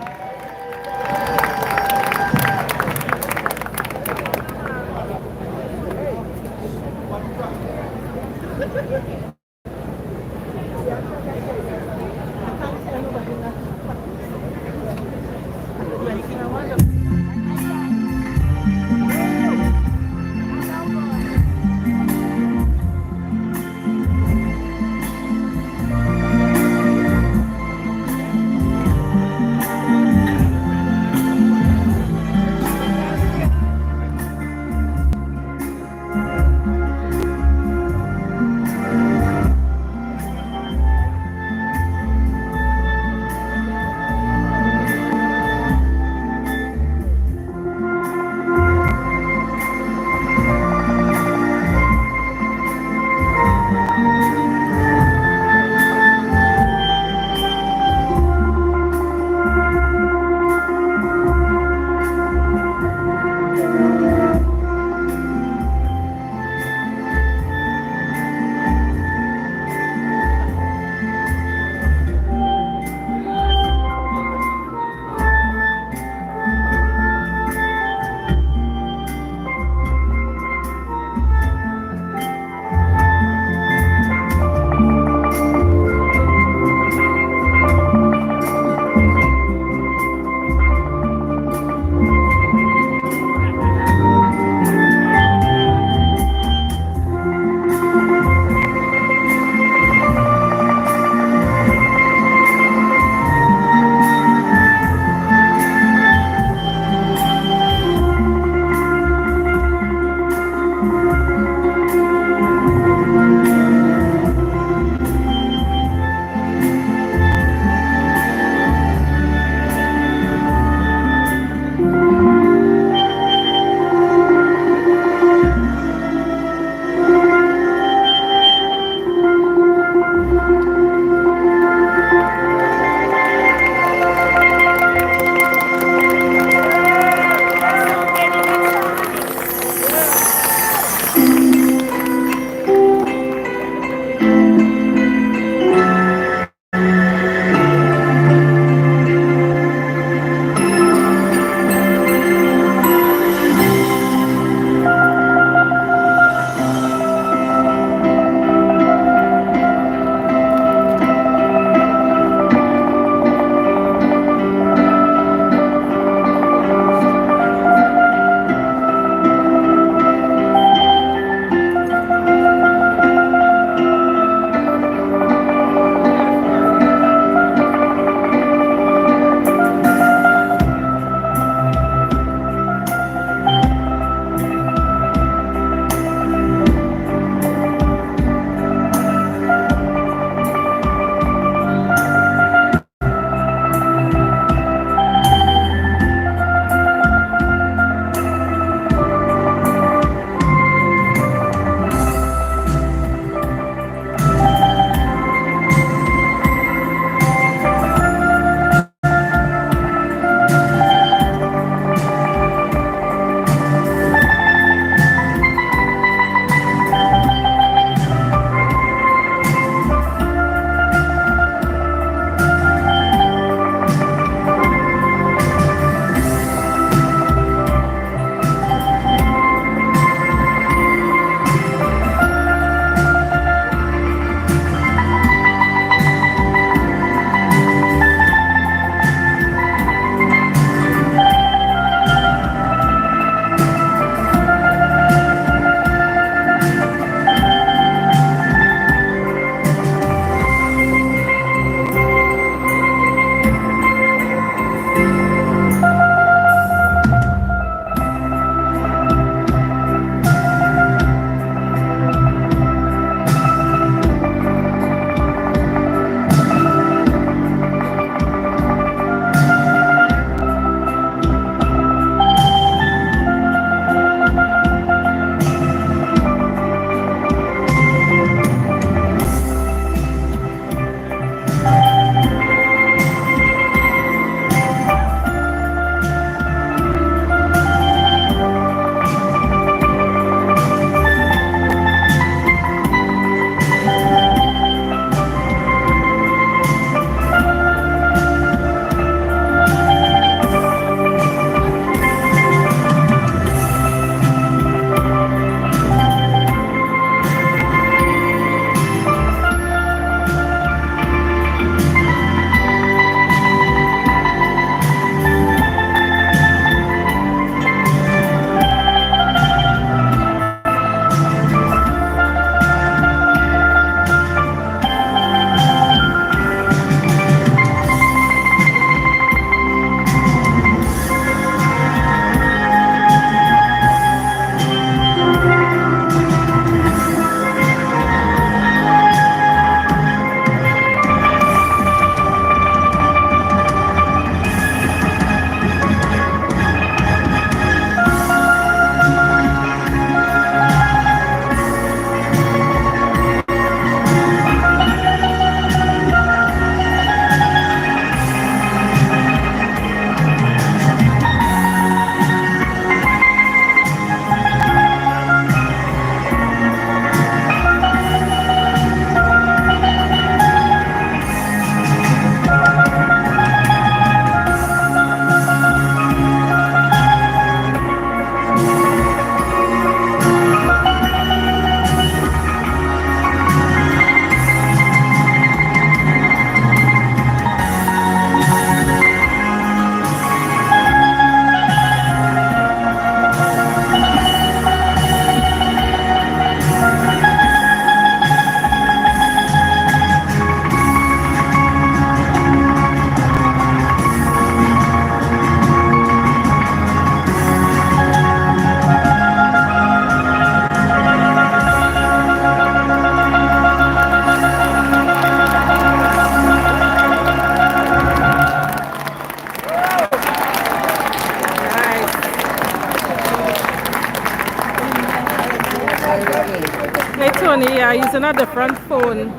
are using a different phone.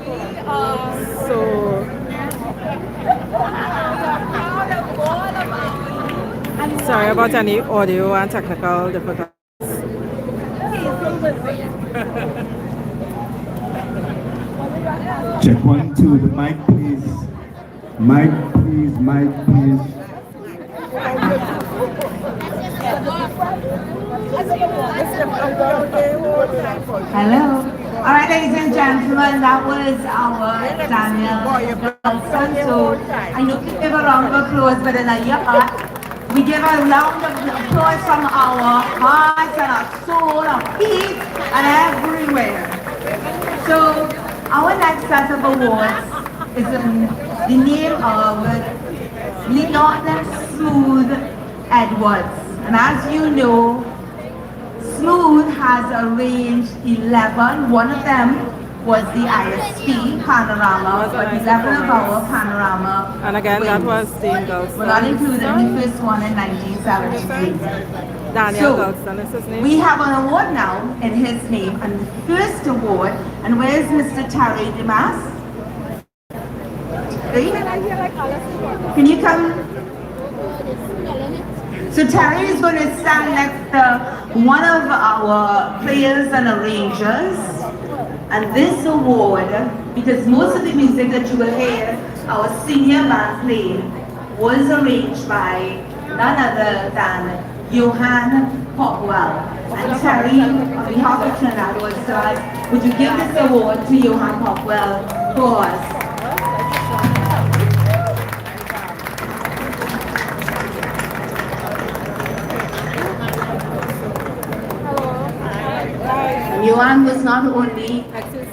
So sorry about any audio and technical difficulties. Check 1, 2, the mic please. Mic please, mic please. Hello. All right, ladies and gentlemen, that was our Daniel Nelson. So I know we give a round of applause, but in a year, we give a round of applause from our hearts and our soul, our feet, and everywhere. So our next set of awards is in the name of Leon Smooth Edwards. And as you know, Smooth has arranged 11. One of them was the ISP Panorama, but 11 of our Panorama And again, that wins was Dean Gulston. were not included in the first one in 1973. Daniel So, Gulston is his name. we have an award now in his name, and the first award, and where's Mr. Terry Demas? Can you come? So Terry is going to stand next to one of our players and arrangers, and this award, because most of the music that you will hear our senior band play was arranged by none other than Johan Popwell. And Terry, on behalf of Trinidad Tobago, would you give this award to Johan Popwell for us? Johan was not only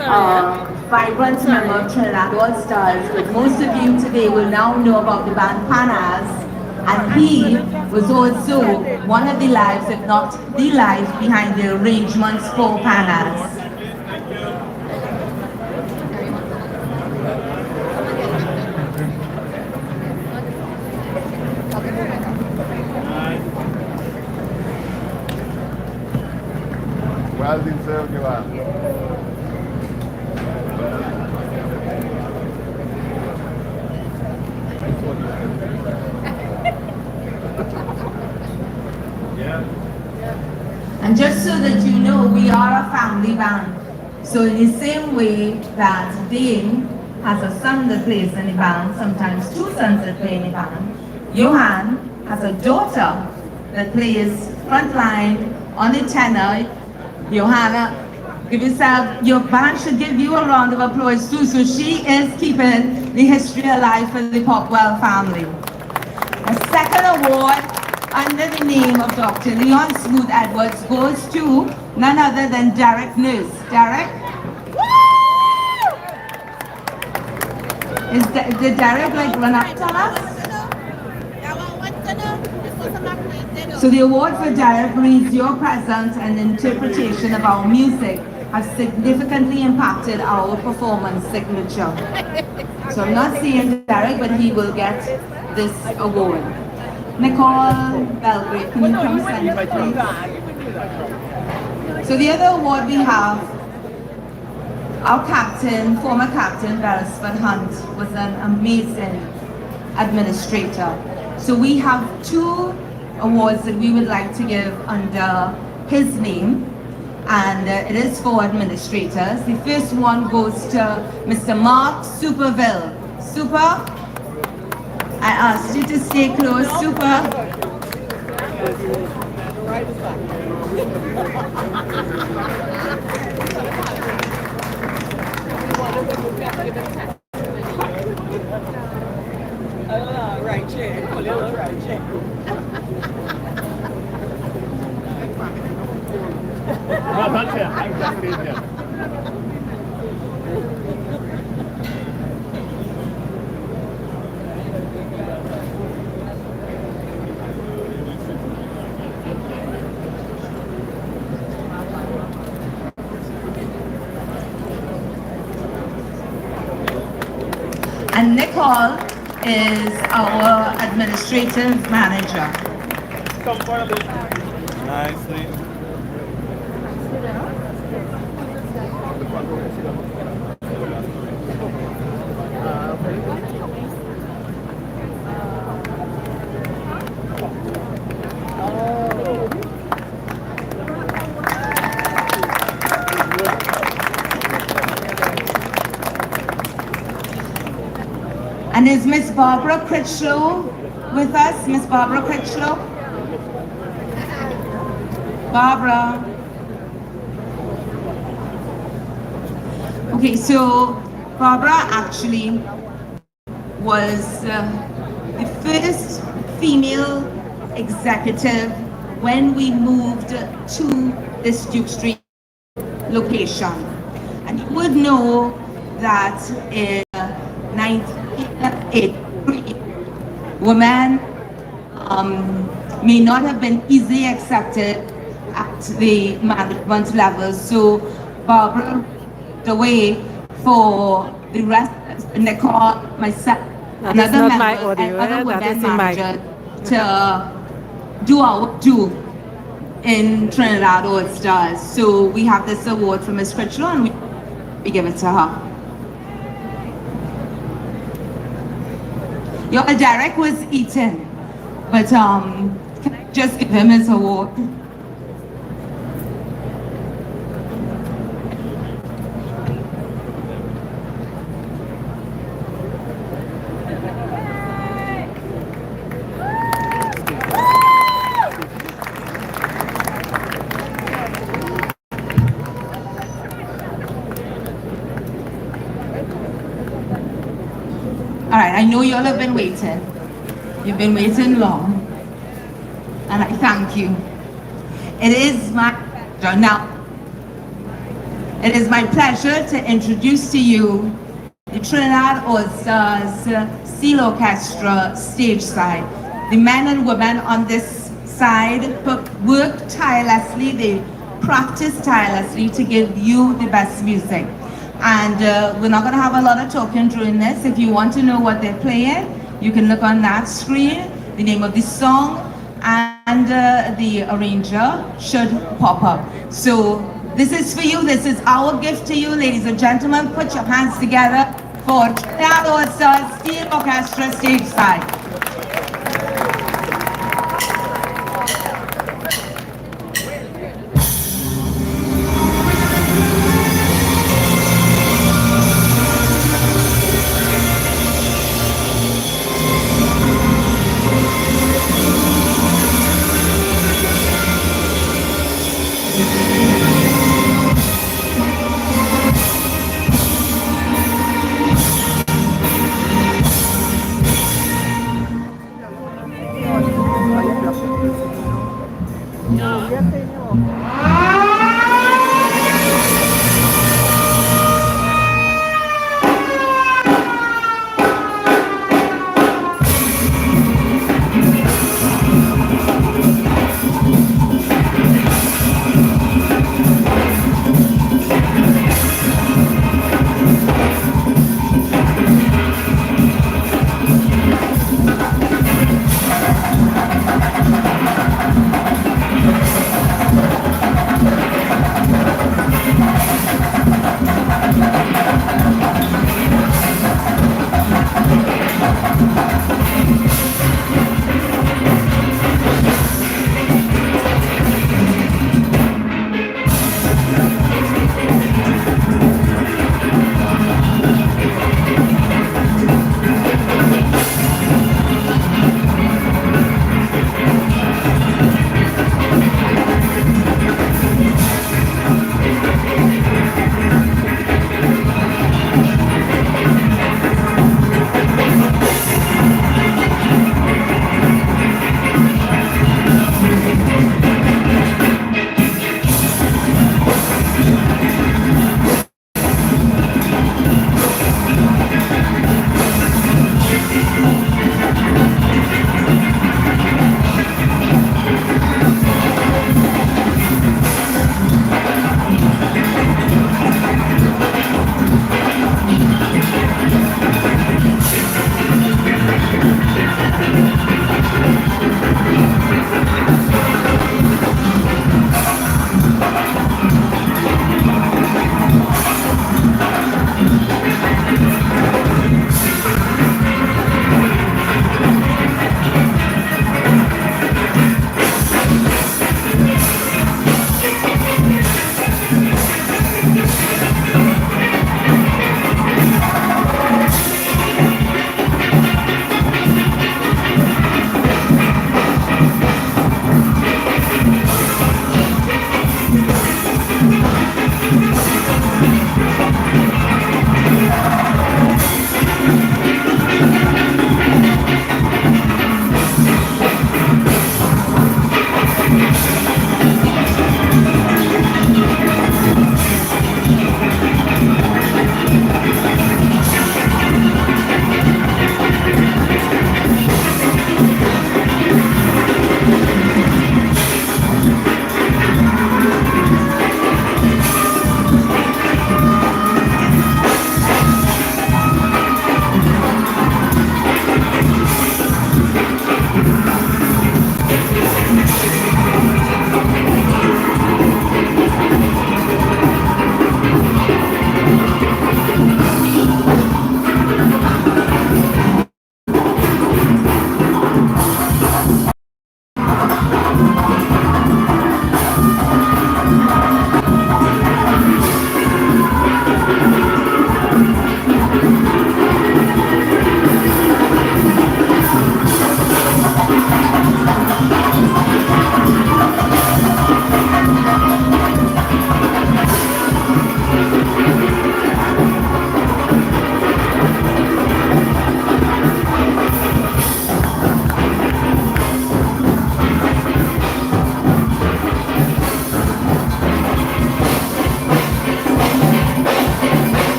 a vibrant member of Trinidad All-Stars, but most of you today will now know about the band Panas, and he was also one of the lives, if not the life, behind the arrangements for Panas. Well deserved, you are. And just so that you know, we are a family band. So in the same way that Dane has a son that plays in the band, sometimes two sons that play in the band, Johan has a daughter that plays front line on the tenor. Johanna, give yourself, your band should give you a round of applause too. So she is keeping the history alive for the Popwell family. A second award under the name of Dr. Leon Smooth Edwards goes to none other than Derek Nurse. Derek? Did Derek like run up to us? So the award for Derek reads, your presence and interpretation of our music has significantly impacted our performance signature. So I'm not saying Derek, but he will get this award. Nicole Belgrade, can you come center, please? So the other award we have, our captain, former captain, Beresford Hunt, was an amazing administrator. So we have two awards that we would like to give under his name, and it is for administrators. The first one goes to Mr. Mark Superville. Super, I asked you to stay close. Super. Right chair. Right chair. Not here. I'm just in here. And Nicole is our administrative manager. Nicely. And is Miss Barbara Critchlow with us? Miss Barbara Critchlow? Barbara. Okay, so Barbara actually was the first female executive when we moved to this Duke Street location. And you would know that in 1983, women may not have been easily accepted at the management level. So Barbara the way for the rest, Nicole, myself, another member, and other women managers to do our due in Trinidad All Stars. So we have this award from Ms. Critchlow and we give it to her. Your Derek was eating, but can I just give him his award? All right, I know you all have been waiting. You've been waiting long, and I thank you. It is my pleasure now. It is my pleasure to introduce to you the Trinidad All Stars Steel Orchestra stage side. The men and women on this side work tirelessly. They practice tirelessly to give you the best music. And we're not going to have a lot of talking during this. If you want to know what they're playing, you can look on that screen. The name of the song and the arranger should pop up. So this is for you. This is our gift to you, ladies and gentlemen. Put your hands together for Trinidad All Stars Steel Orchestra stage side.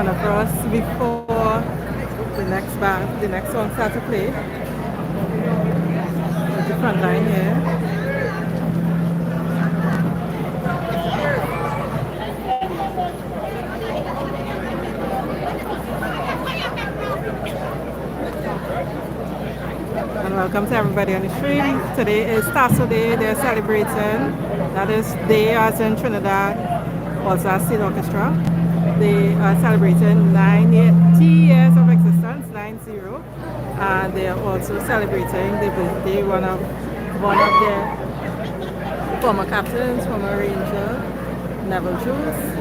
stand across before the next band, the next song start to play. There's the front line here. And welcome to everybody on the stream. Today is TASSO Day. They're celebrating. That is day as in Trinidad, also as Steel Orchestra. They are celebrating 90 years of existence, 90. And they are also celebrating the birthday one of their former captains, former ranger, Neville Jules.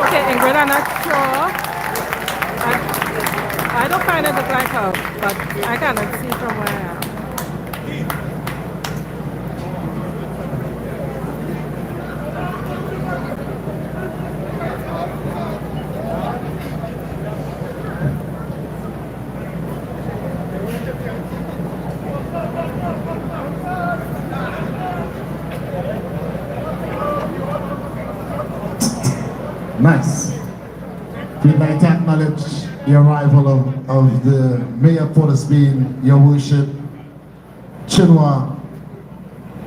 Okay, Ingrid, I'm not sure. I don't find it look like her, but I cannot see from where I am. Nice. We'd like to acknowledge the arrival of the Mayor of Port of Spain, Your Worship, Chinua.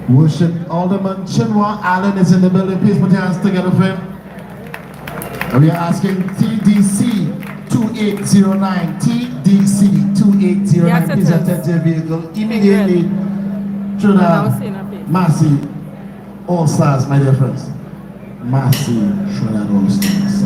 Worship Alderman Chinua Allen is in the building. Please put your hands together for him. And we are asking TDC 2809, TDC 2809, Yes, it please is. attend to your vehicle immediately. Trinidad, Massy, All Stars, my dear friends. Massy, Trinidad All Stars.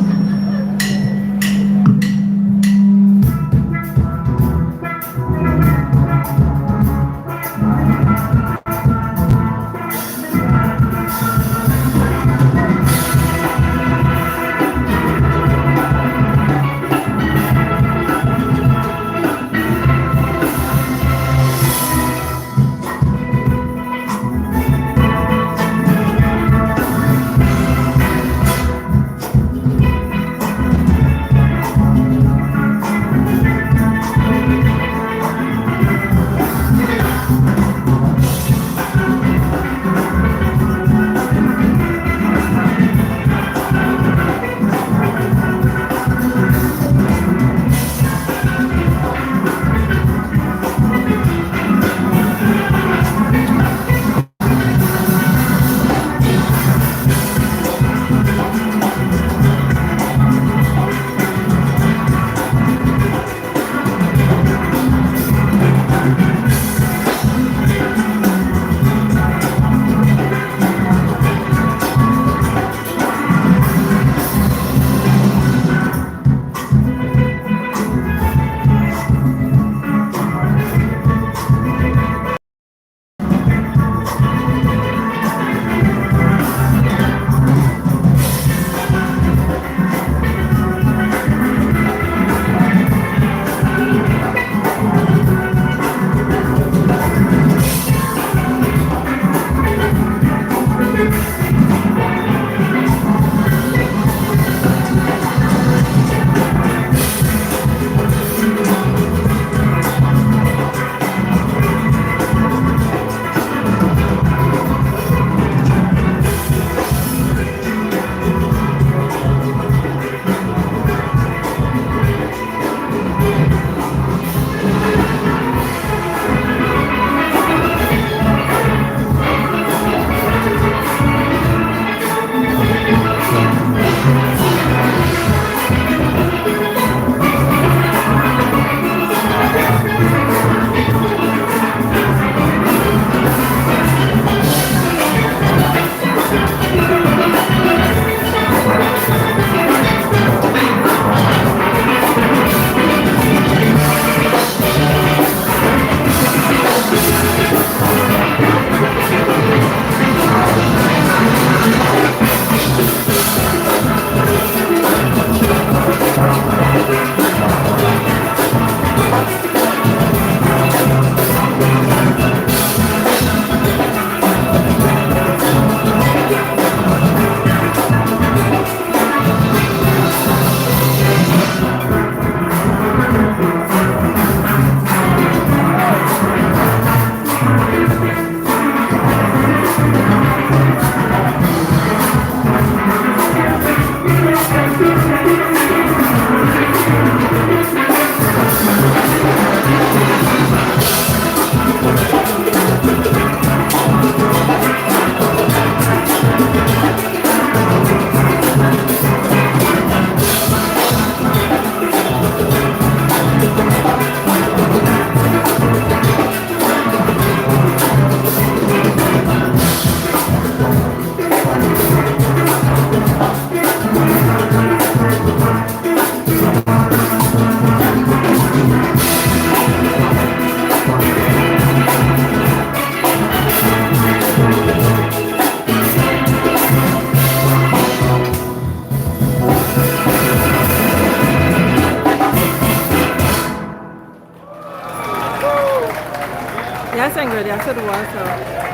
less ingredients to do also.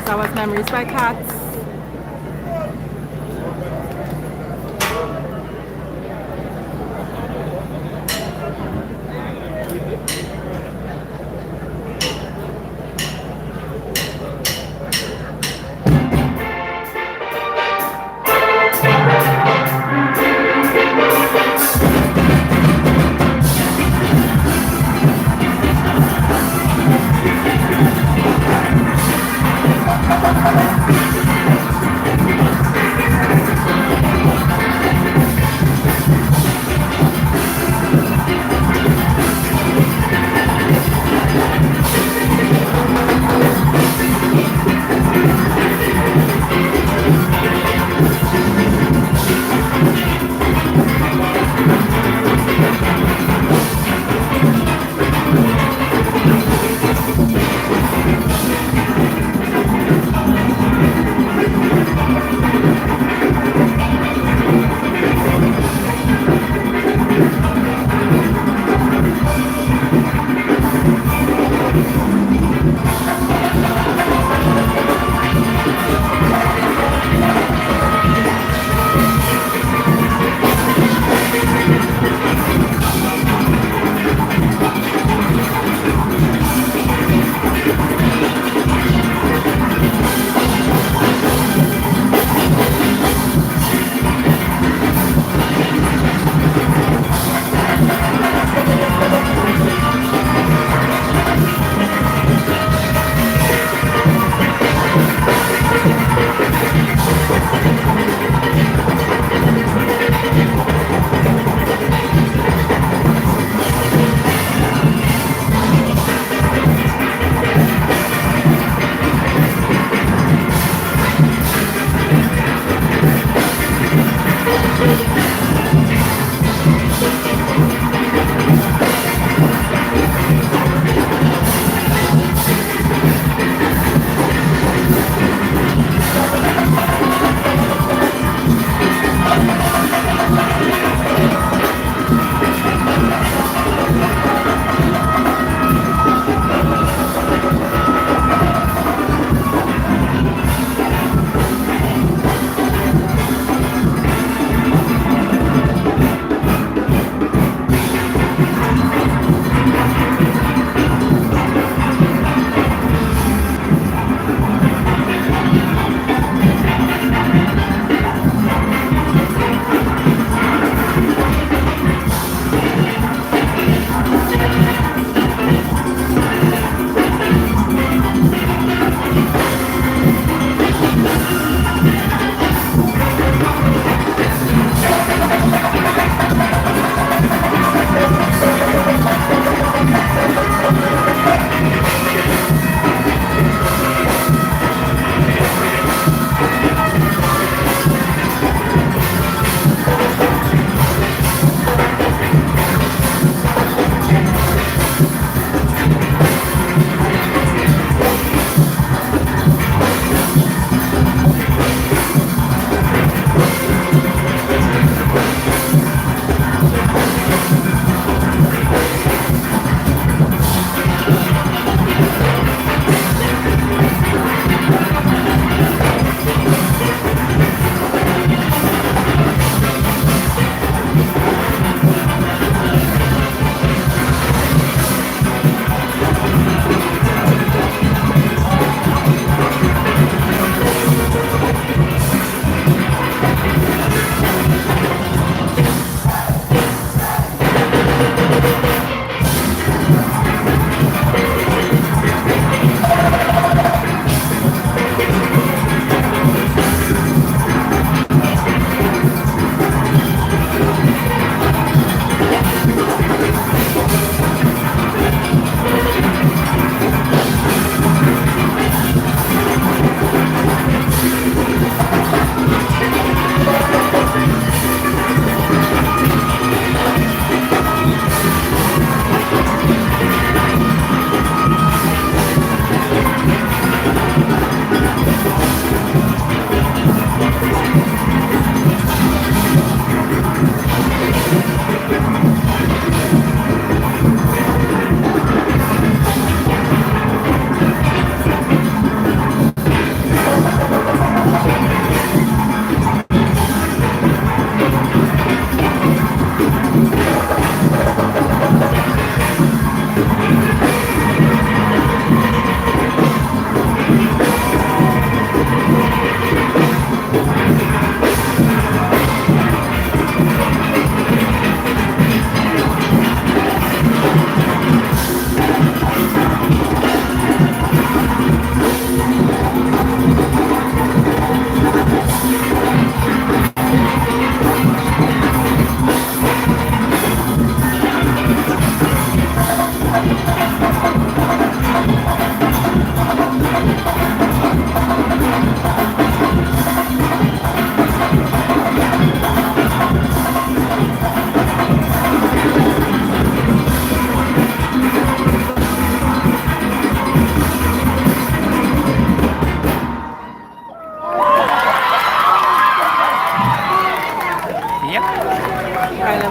That was Memories by Cats.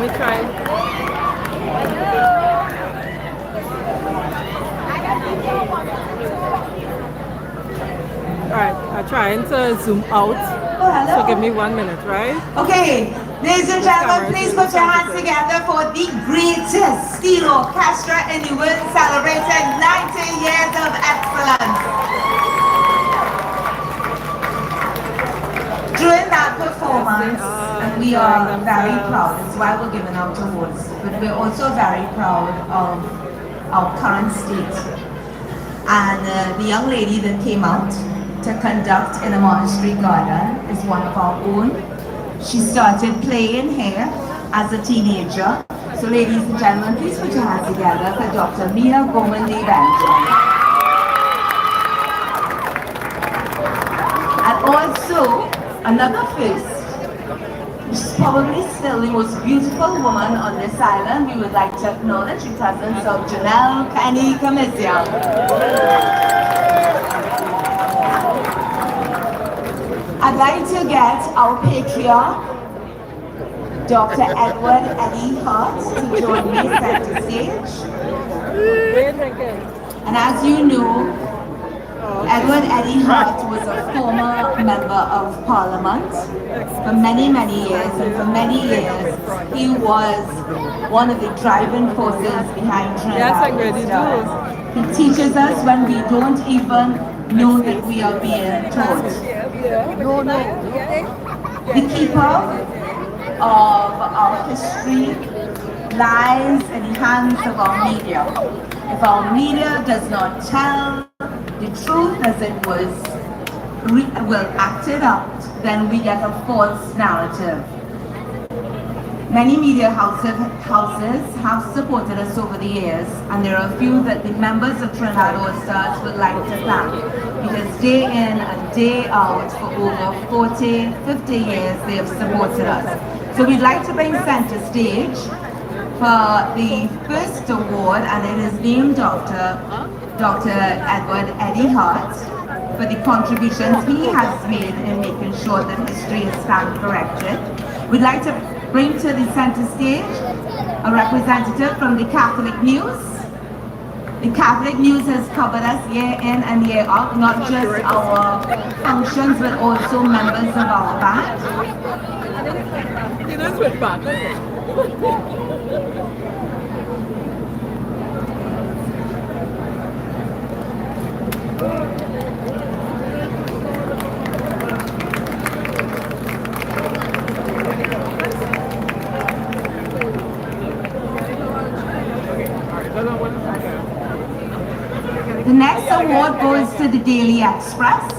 me try. Alright, I'm trying to zoom out. So give me 1 minute, right? Okay, ladies and gentlemen, please put your hands together for the greatest steel orchestra in the world, celebrating 90 years of excellence. During that performance, and we are very proud, that's why we're giving out awards, but we're also very proud of our current state. And the young lady that came out to conduct in a monastery garden is one of our own. She started playing here as a teenager. So ladies and gentlemen, please put your hands together for Dr. Mia Gomendi Benjamin. And also, another first, she's probably still the most beautiful woman on this island. We would like to acknowledge the presence of Janelle Penny Commission. I'd like to get our patriarch, Dr. Edward Eddie Hart, to join me center stage. And as you know, Edward Eddie Hart was a former member of Parliament for many, many years, and for many years he was one of the driving forces behind Trinidad. He teaches us when we don't even know that we are being taught. The keeper of our history lies in the hands of our media. If our media does not tell the truth as it was, acted out, then we get a false narrative. Many media houses have supported us over the years, and there are a few that the members of Trinidad All-Stars would like to thank, because day in and day out for over 40, 50 years they have supported us. So we'd like to bring center stage for the first award, and it is named Dr. Edward Eddie Hart for the contributions he has made in making sure that history is stand corrected. We'd like to bring to the center stage a representative from the Catholic News. The Catholic News has covered us year in and year out, not just our functions, but also members of our band. The next award goes to the Daily Express.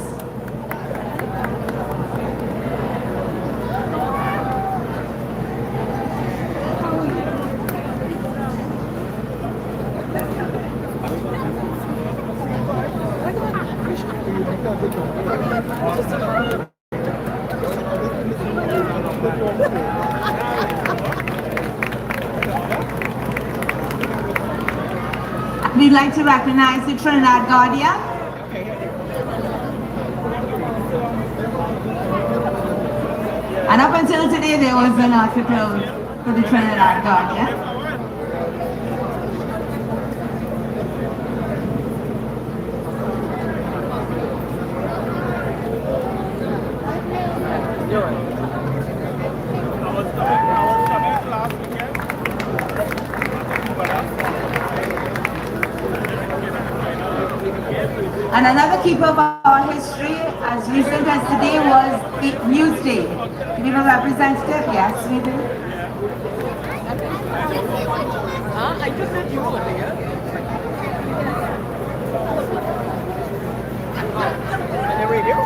We'd like to recognize the Trinidad Guardian. And up until today, there was an article for the Trinidad Guardian. And another keeper of our history, as recent as today, was Newsday. Do we have a representative? Yes, we do. I just said you over here. And the radio?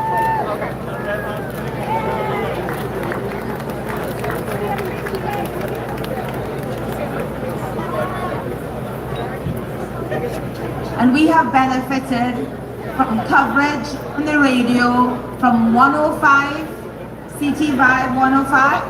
And we have benefited from coverage on the radio from 105, CT Vibe 105.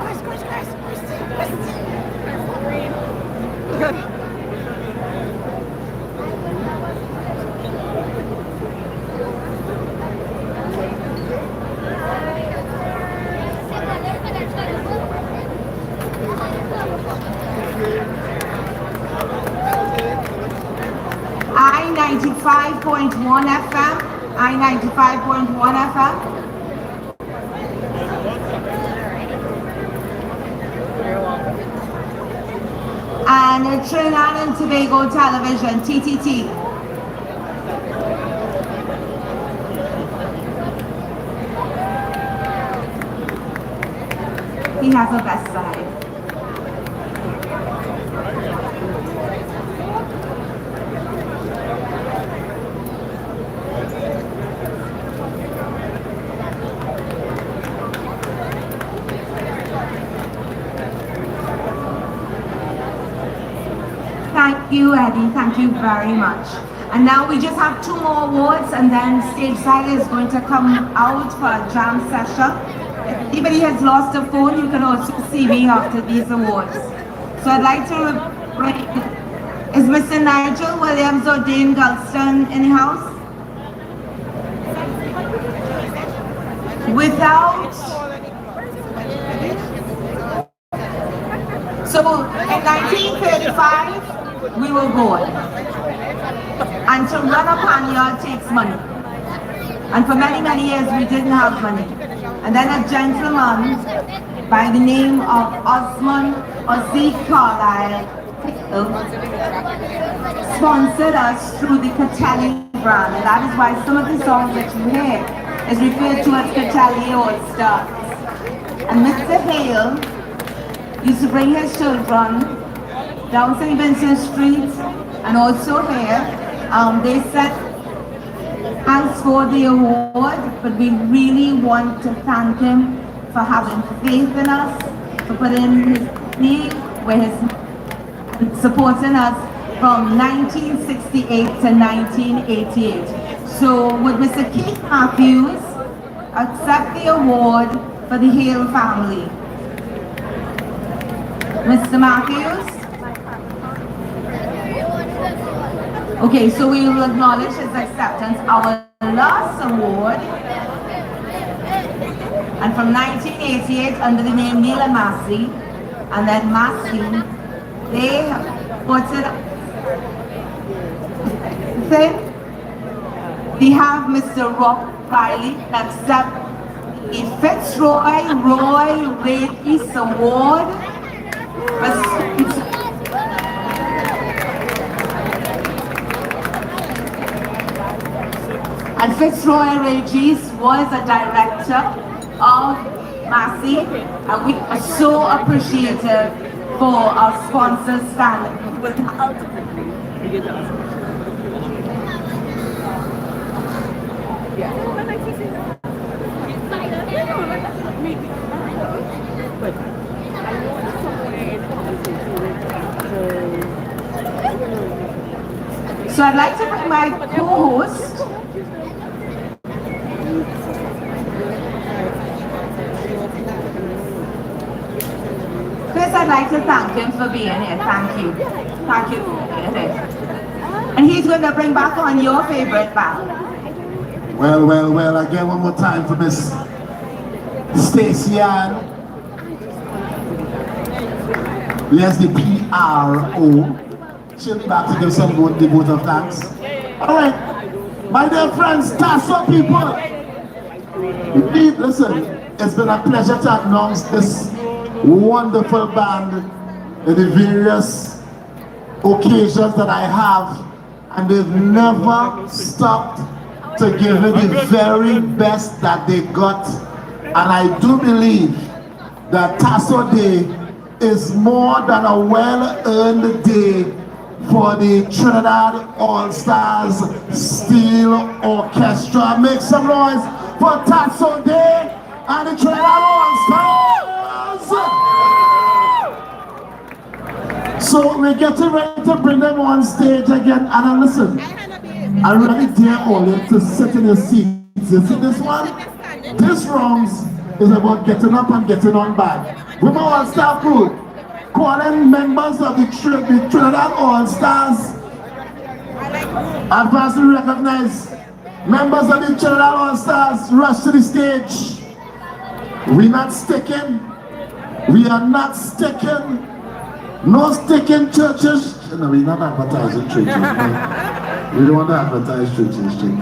95.1 FM, I-95.1 FM. And Trinidad and Tobago Television, TTT. He has a best side. Thank you, Eddie. Thank you very much. And now we just have 2 more awards, and then stage side is going to come out for a jam session. If anybody has lost a phone, you can also see me after these awards. So I'd like to bring, is Mr. Nigel Williams or Dane Gulston in the house? Without, so in 1935, we were born. And to run a panyard takes money. And for many, many years, we didn't have money. And then a gentleman by the name of Osman Ozzie Carlisle sponsored us through the Catelli brand. And that is why some of the songs that you hear is referred to as Catelli All Stars. And Mr. Hale used to bring his children down St. Vincent Street and also here. They set thanks for the award, but we really want to thank him for having faith in us, for putting his name where his supporting us from 1968 to 1988. So would Mr. Keith Matthews accept the award for the Hale family? Mr. Matthews? Okay, so we will acknowledge his acceptance. Our last award, and from 1988 under the name Neil and Massy, and then Massy, they put it. We have Mr. Rock Riley accept the Fitzroy Roy Regis Award. And Fitzroy Regis was a director of Massy, and we are so appreciative for our sponsors standing. So I'd like to bring my co-host, Chris. I'd like to thank him for being here. Thank you. Thank you for being here. And he's going to bring back on your favorite band. Well, again one more time for Miss Stacey Ann. Yes, the PRO. She'll be back to give some good vote of thanks. Alright, my dear friends, TASSO people. Indeed, listen, it's been a pleasure to announce this wonderful band in the various occasions that I have, and they've never stopped to give it the very best that they got. And I do believe that TASSO Day is more than a well-earned day for the Trinidad All-Stars Steel Orchestra. Make some noise for TASSO Day and the Trinidad All-Stars! So we're getting ready to bring them on stage again. And listen, I really dare all you to sit in your seats. You see this one? This round is about getting up and getting on back. With my All-Star crew, calling members of the Trinidad All-Stars, advanced to recognize members of the Trinidad All-Stars, rush to the stage. We're not sticking. We are not sticking. No sticking churches. No, we're not advertising churches. We don't want to advertise churches chicken.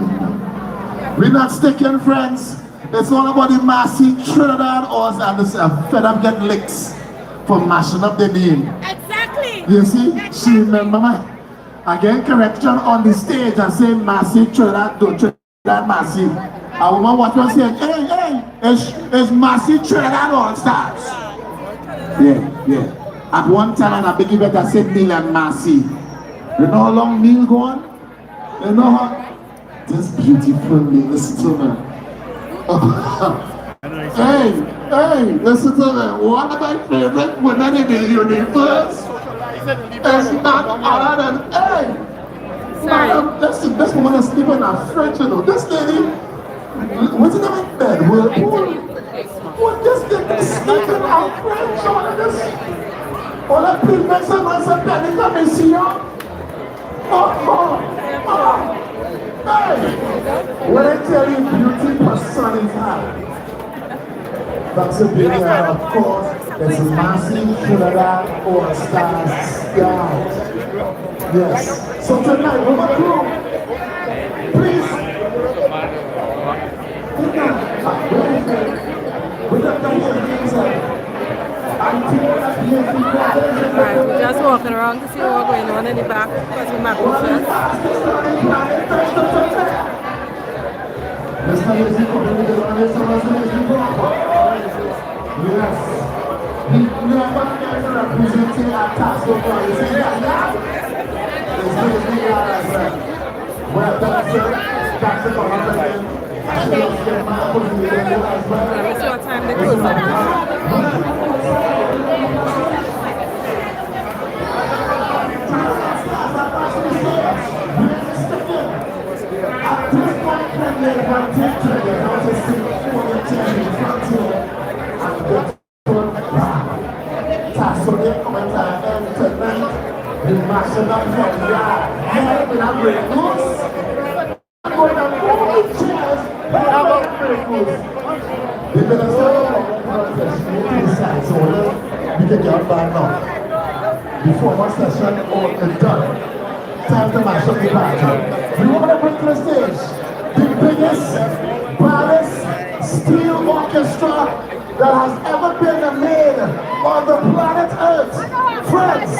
We're not sticking, friends. It's all about the Massy, Trinidad, Oz, and this fed up get licks for mashing up the name. Exactly. You see? She remember me. Again, correction on the stage and say Massy, Trinidad, Massy. A woman what was saying, hey, it's Massy, Trinidad, All Stars. Yeah. At one time, I beg you better say Neil and Massy. You know how long Neil gone? You know how? This beautiful Neil, listen to me. Hey, listen to me. One of my favorite women in the universe is none other than, madam, this woman is sleeping in a fridge, you know. This lady, what's in my bed? What this lady is sleeping in a fridge? All that pregnancy was a penny coming see you. Hey! When I tell you beauty person is high, that's a big of course, it's Massy, Trinidad, All Stars, Yes. So tonight, with my crew, please. Right, we're just walking around to see what's going on in the back because we might go first. Yes. We never get representing our TASSO Panyard. Well done, sir. That's it for happening. Let me see what time they close it. TASSO coming to end tonight. We mashing up from yard. Yeah, we're not break loose. I'm going to move the chairs. We're not break loose. They're going to start so we can get back now. Before one session all is done. Time to mash up the party. We want to bring to the stage the biggest, baddest steel orchestra that has ever been made on the planet Earth. Friends,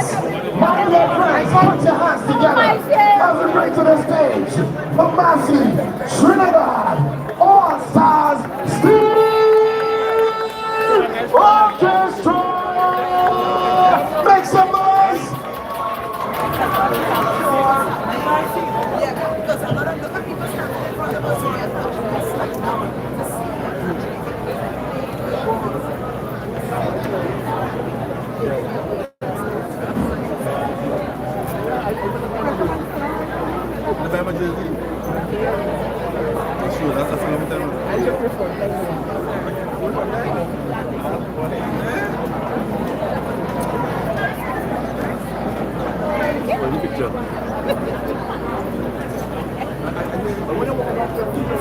my dear friends, put your hands together as we bring to the stage the Massy, Trinidad, All Stars, Steel Orchestra! Make some noise!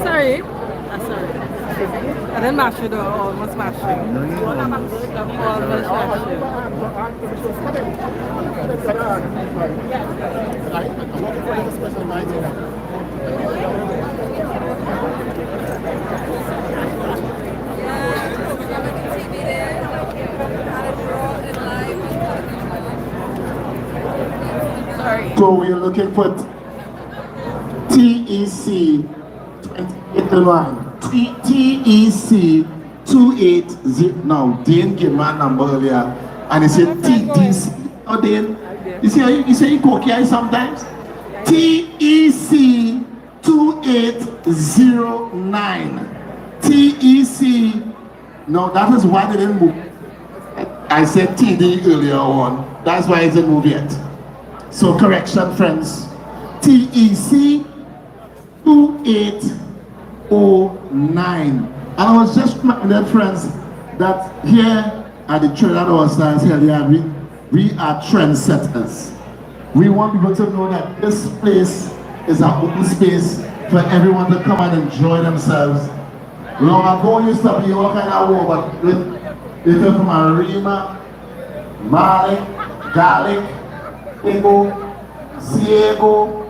Sorry. Sorry. I didn't mash it though, almost mashed it. Almost mashed it. So we're looking for TEC 2801. TEC 280. Now, Dane gave my number earlier and he said TDC. Oh, Dane, you say you cocky sometimes? TEC 2809. TEC. No, that is why they didn't move. I said TD earlier on. That's why it didn't move yet. So correction, friends. TEC 2809. And I was just reminded, friends, that here at the Trinidad All Stars here, we are trendsetters. We want people to know that this place is an open space for everyone to come and enjoy themselves. Long ago used to be all kind of war, but it came from Arima, Malik, Garlic, Ego, Ciego,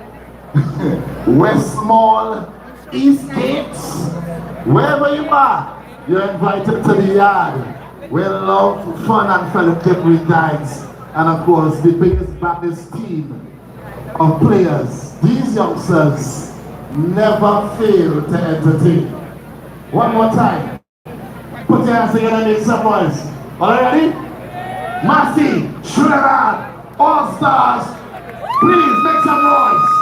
West Mall, East Gates, wherever you are, you're invited to the yard. We love fun and fellowship with guys. And of course, the biggest, baddest team of players. These youngsters never fail to entertain. One more time. Put your hands together and make some noise. All right, ready? Massy, Trinidad, All Stars, please make some noise.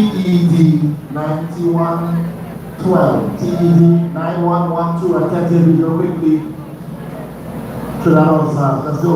TED 9112. TED 9112. I can't hear you real quickly. Trinidad on the side. Let's go.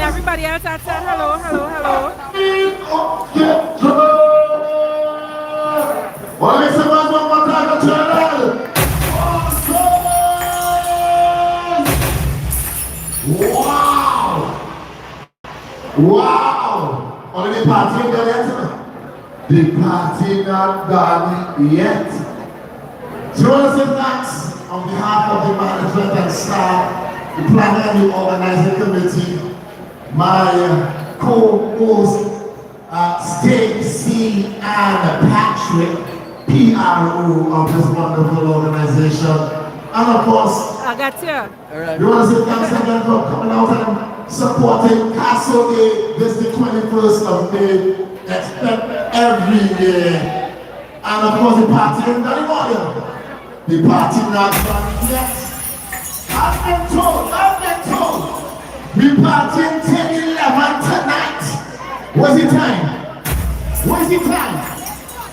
everybody else that said hello, hello, hello. Well, listen, one more time to channel. Wow! Wow! Only the party ain't done yet. The party not done yet. So I want to say thanks on behalf of the management and staff, the planning and the organizing committee, my co-host Stacy and Patrick, PRO of this wonderful organization, and of course, I got you. We want to say thanks again for coming out and supporting TASSO Day. This is the 21st of May. Expect every year. And of course, the party in the morning. The party not done yet. I've been told. We partying 10-11 tonight. What's the time?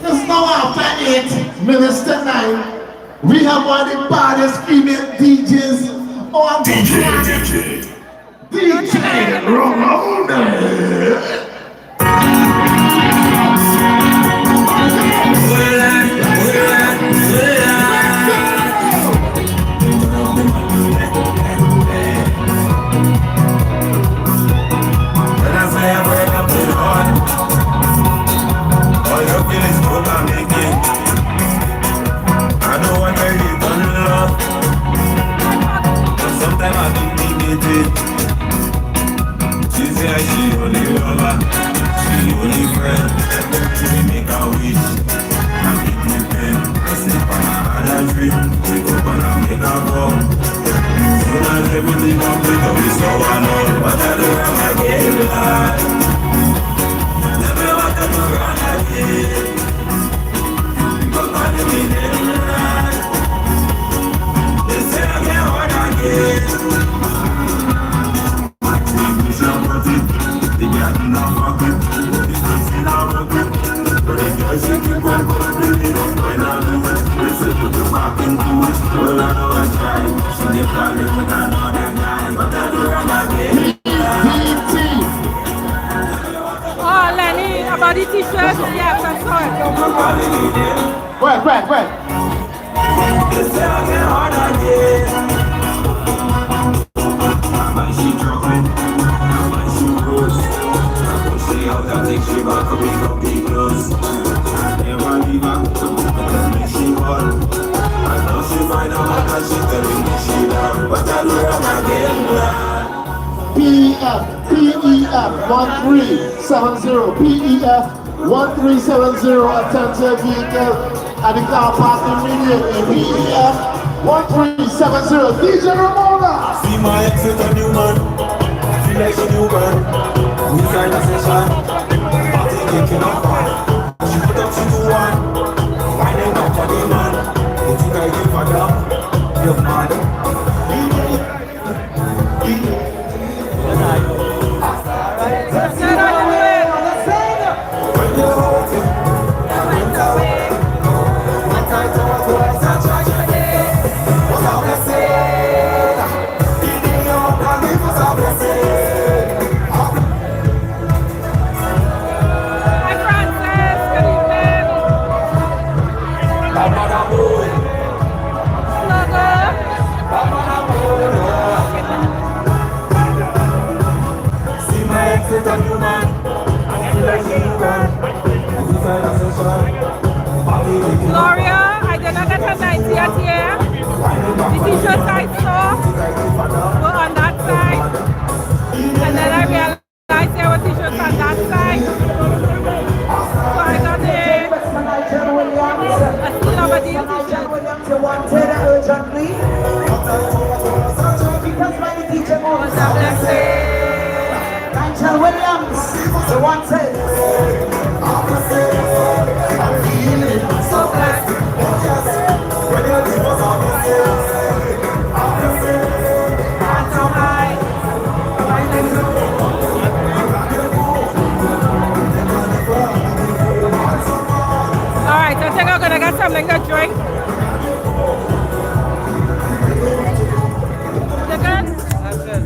It's now after 8 minutes to 9. We have one of the baddest female DJs on the planet. DJ Ramona. She say she only lover, she only friend. We make a wish, and keep me pen. I sleep on a dream, wake up and I make a call. Soon as everything complete, we so alone. What I do wrong again, Lord? Never what I do wrong again. Go back to me then, Lord. They say I can't hold again. They got enough of it. It's not seen out of it. But they guys keep on going, they don't know how to do it. They say put the back into it. Well, I know I tried. So they probably would not know that guy. But I do wrong again. Oh, Lenny, about the t-shirts? Yes, I saw it. Wait. They say I can't hold again. She dropping, she goes. She out and take she back up, we gon' be close. Never leave her, because make she call. And now she find out that she telling me she love. But I do wrong again, lad. PEF 1370, PEF 1370, attentive vehicle at the car park immediately. PEF 1370, DJ Ramona. See my exit a new man, feel like a new man. We sign a session, party taking off. She put up she do one, finding out for the man. You think I give a damn? You're mad. Gloria, I did not get a 90th here. The t-shirts I saw were on that side. And then I realized there were t-shirts on that side. So I got a still of a deal t-shirt. What's up, let's say? Nigel Williams, the wanted. I'm feeling so glad. When you leave us on the I'm so high. Alright, I think I'm gonna get something to drink. You good? I'm good.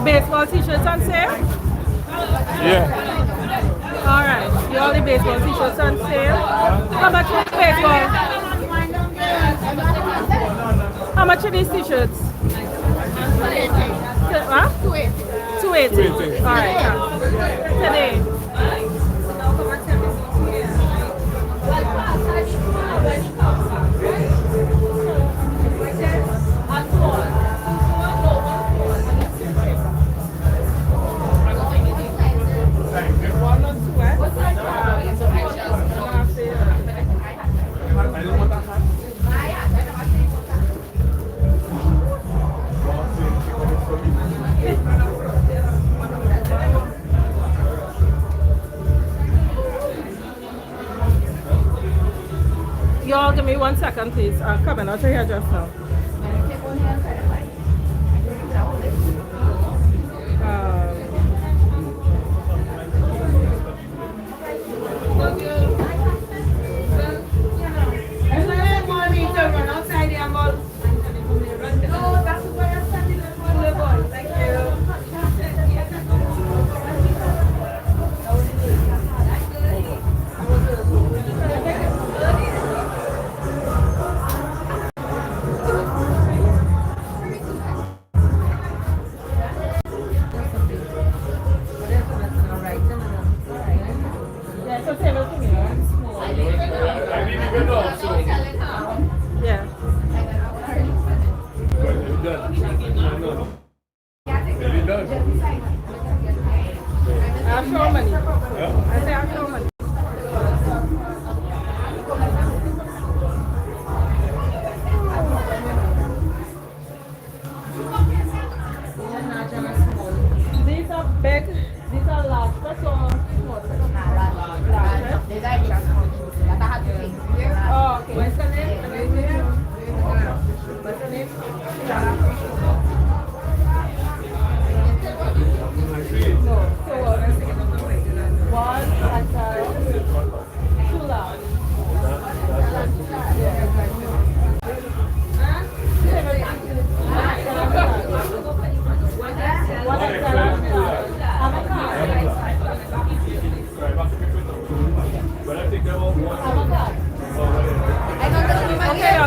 Baseball t-shirts on sale? Yeah. Alright, all the baseball t-shirts on sale. How much is baseball? How much are these t-shirts? 280. Huh? 280. Alright, today. Y'all give me 1 second, please. I'm coming out here just now.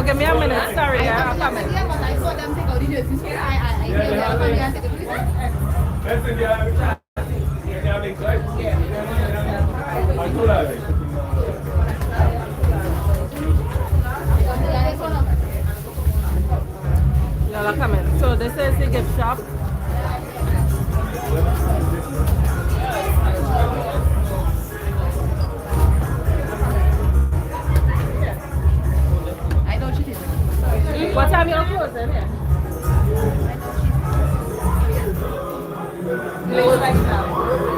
Give me a minute. Sorry, yeah, I'm coming. Y'all are coming. So this is the gift shop. What time y'all closing here?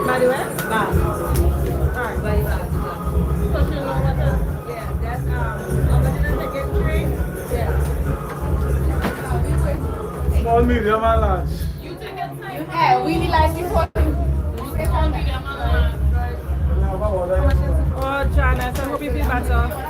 By the way? Alright. So you know what the... Yeah, that's, I'm looking at the gift tray. Yeah. Small, medium, and large. You take your time. Yeah, we need like before. Small, medium, and large. Oh, Janice, I hope you feel better.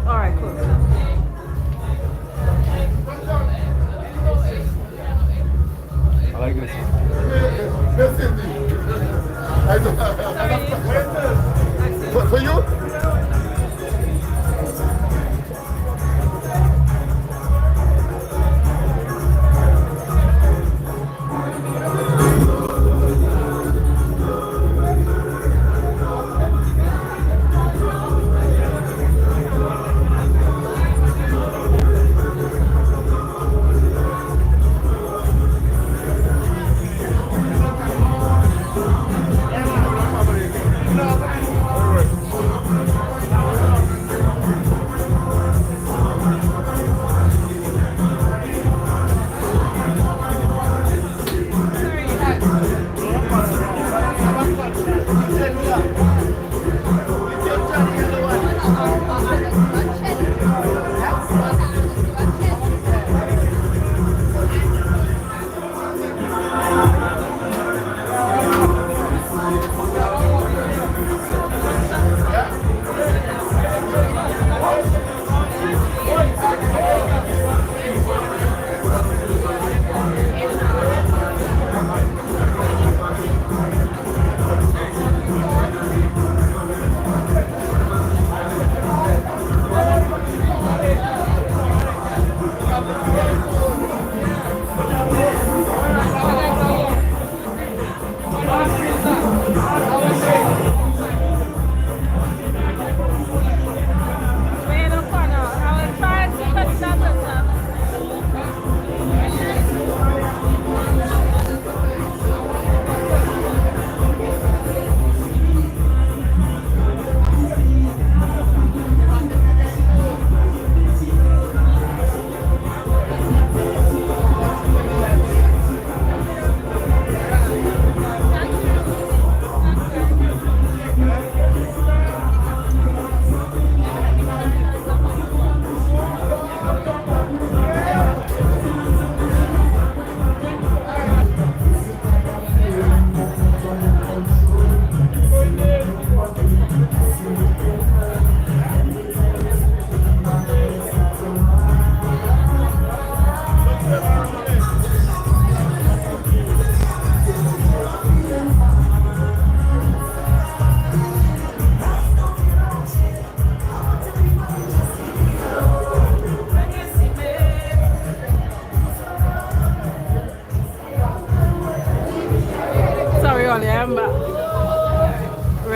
Alright, cool. I like this. For you?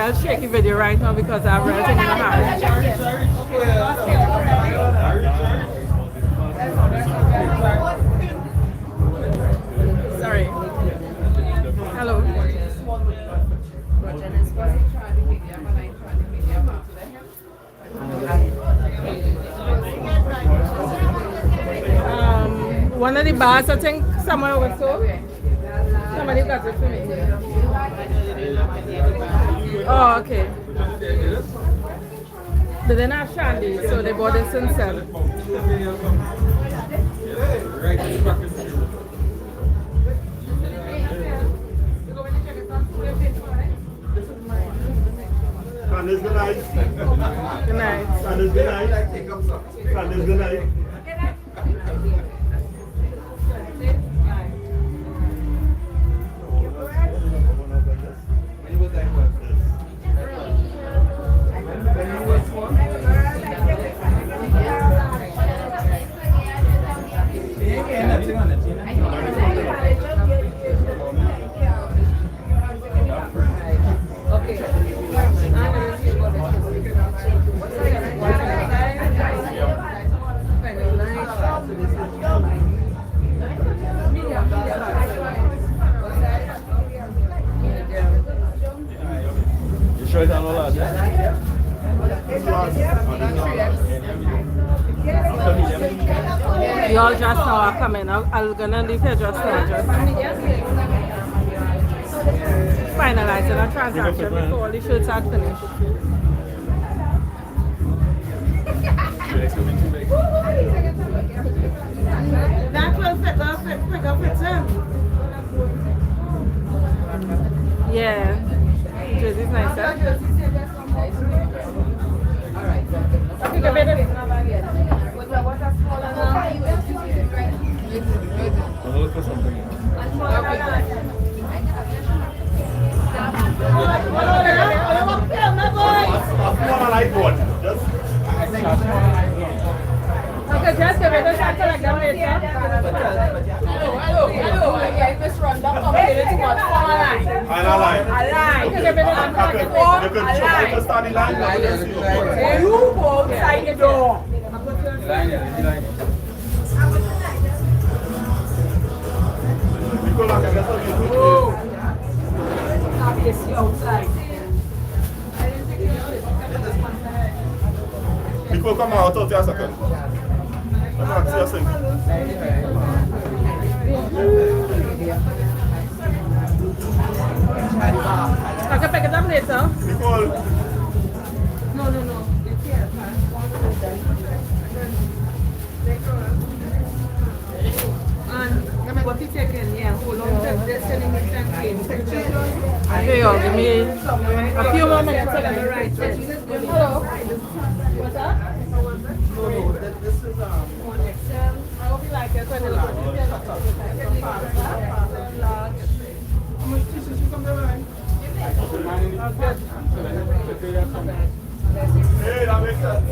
little shaky video right now because I'm really in a hurry. Sorry. Hello. One of the bars, I think someone also. Somebody got it for me. Oh, okay. They didn't have shandy, so they bought this instead. Candace, good night. Good night. Candace, good night. Candace, good night. You all just now are coming. I'm gonna leave here just now. Just finalizing a transaction before all the shirts are finished. That will fit up, pick up with him. Yeah. Jersey's nicer. Okay, go better. I'll look for something. Okay, just give it a shot like that later. Hello. Yeah, Miss Rhonda compared to what? Line. Okay, give it a shot like that. You go outside the door. Obviously outside. People come out of your second. I'm not saying. I can pick it up later. Nicole. No. And what you taking? Yeah, hold on. They're sending me 10 pictures. Here you go. Give me a few more minutes. Hello. What's that? No, this is on Excel. I hope you like it. When you look at how much tissues you come to run? Hey, that makes sense.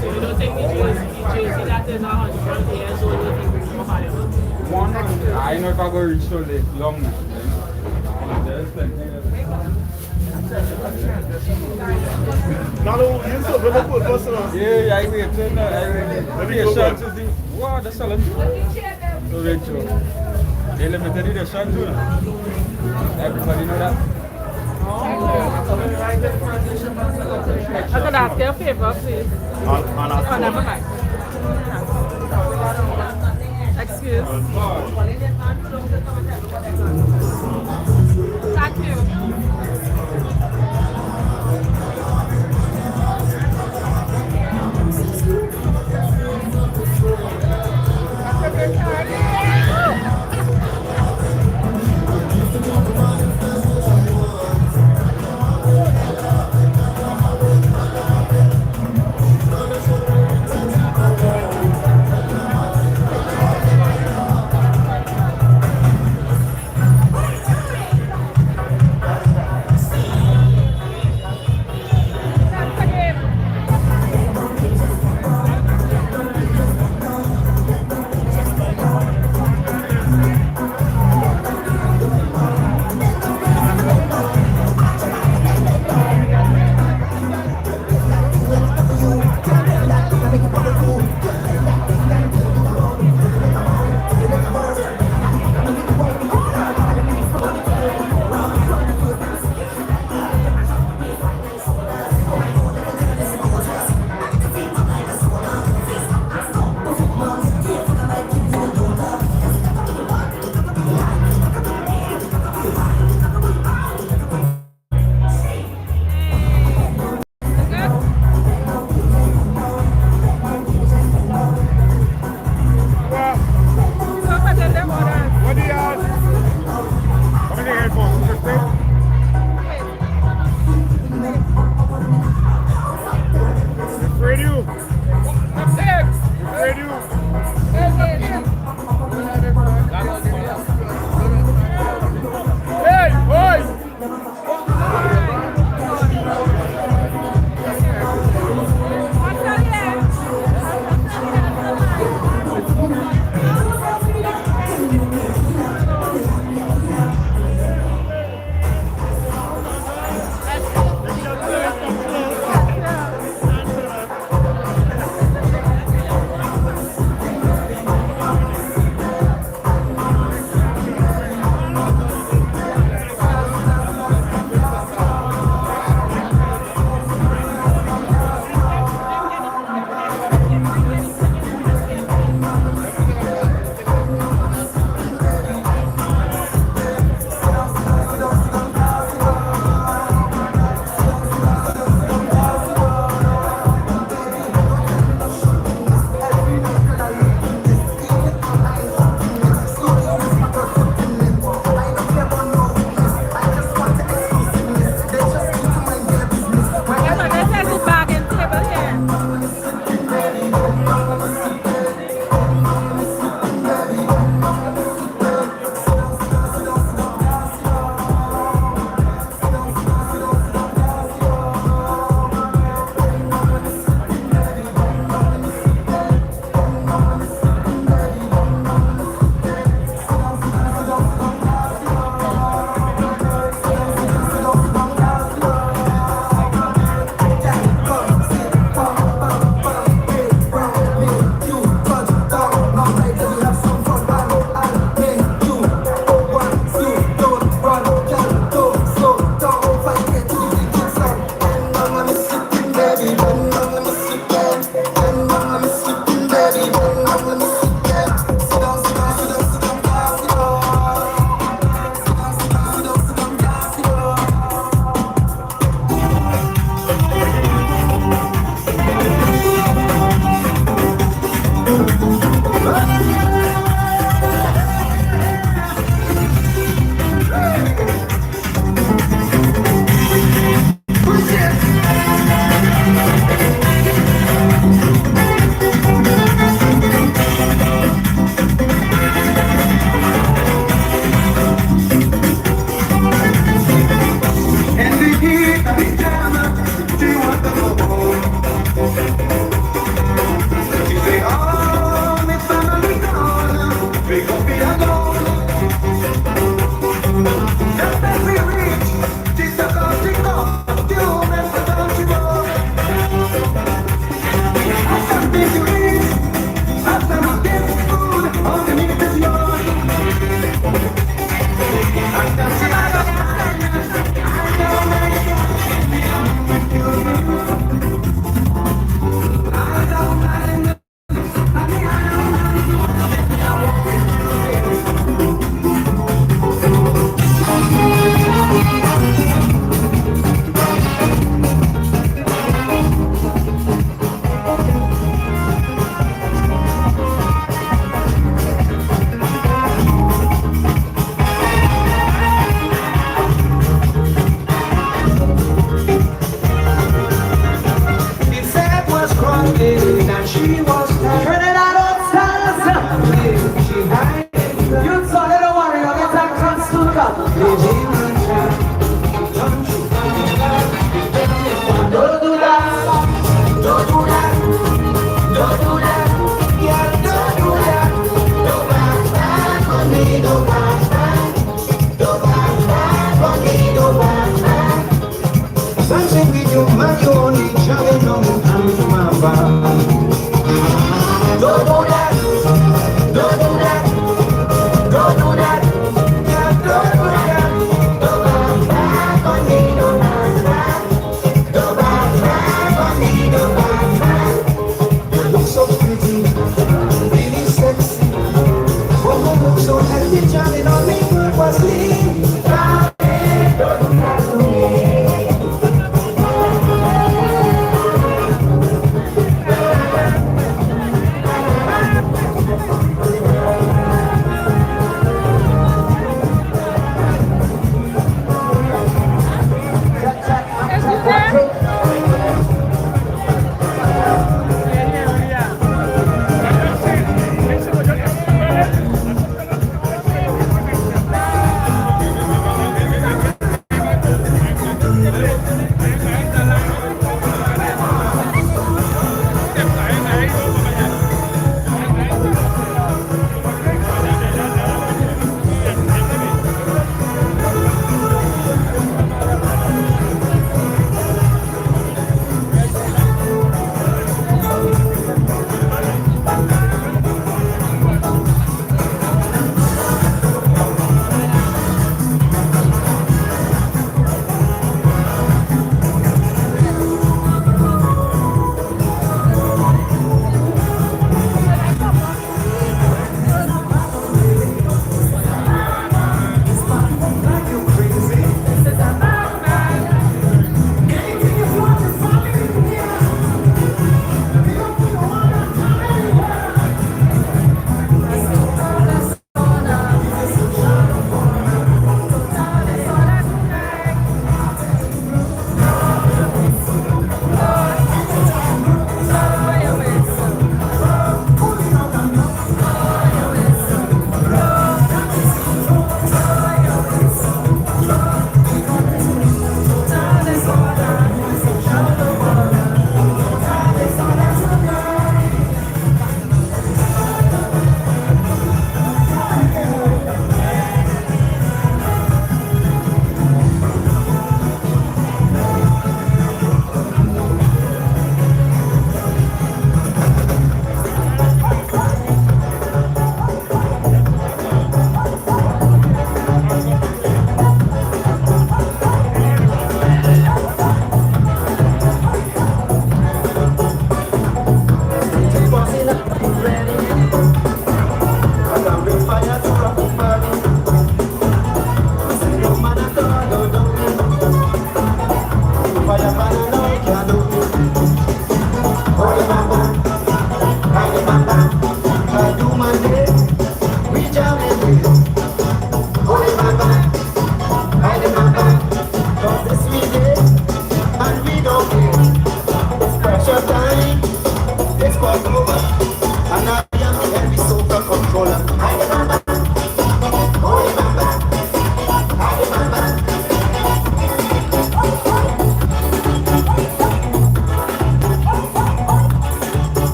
So you don't think the Jersey that is 100 years old will be more higher? 100. I know if I go reach so long now. There's plenty. Now, you saw the local person. Yeah, I wait. Wow, that's all. So Rachel. They limited edition too. Everybody know that. I could ask you a favor, please. Oh, never mind. Excuse. Thank you.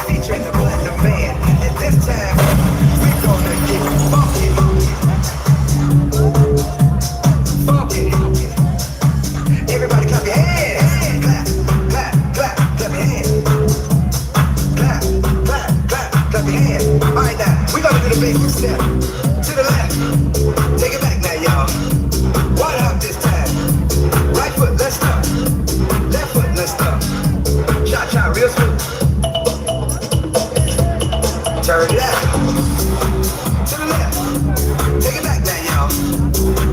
Featuring the platinum band, and this time basic step. To the left. Take it back now, y'all. One hop this time. Right foot, let's stop. Left foot, let's stop. Cha-cha, real smooth. Turn it out. To the left. Take it back now, y'all.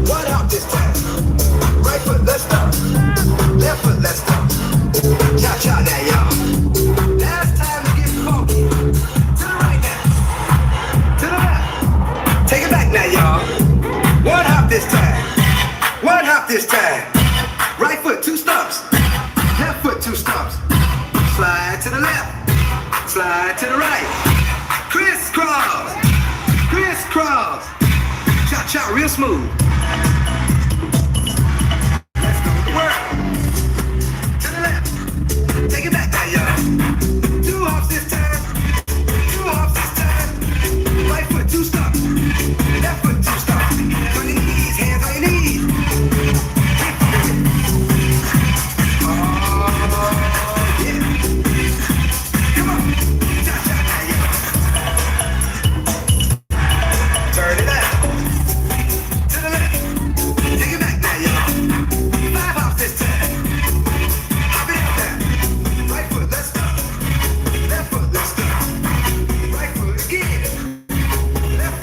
One hop this time. Right foot, let's stop. Left foot, let's stop. Cha-cha now, y'all. Now it's time to get funky. To the right now. To the left. Take it back now, y'all. One hop this time. One hop this time. Right foot, 2 stumps. Left foot, 2 stumps. Slide to the left. Slide to the right. Crisscross. Crisscross. Cha-cha, real smooth. Let's go to work. To the left. Take it back now, y'all. 2 hops this time. 2 hops this time. Right foot, 2 stumps. Left foot, 2 stumps. On your knees, hands on your knees. Oh, yeah. Come on. Cha-cha now, y'all. Turn it out. To the left. Take it back now, y'all. 5 hops this time. Hop it up now. Right foot, let's stop. Left foot, let's stop. Right foot again. Left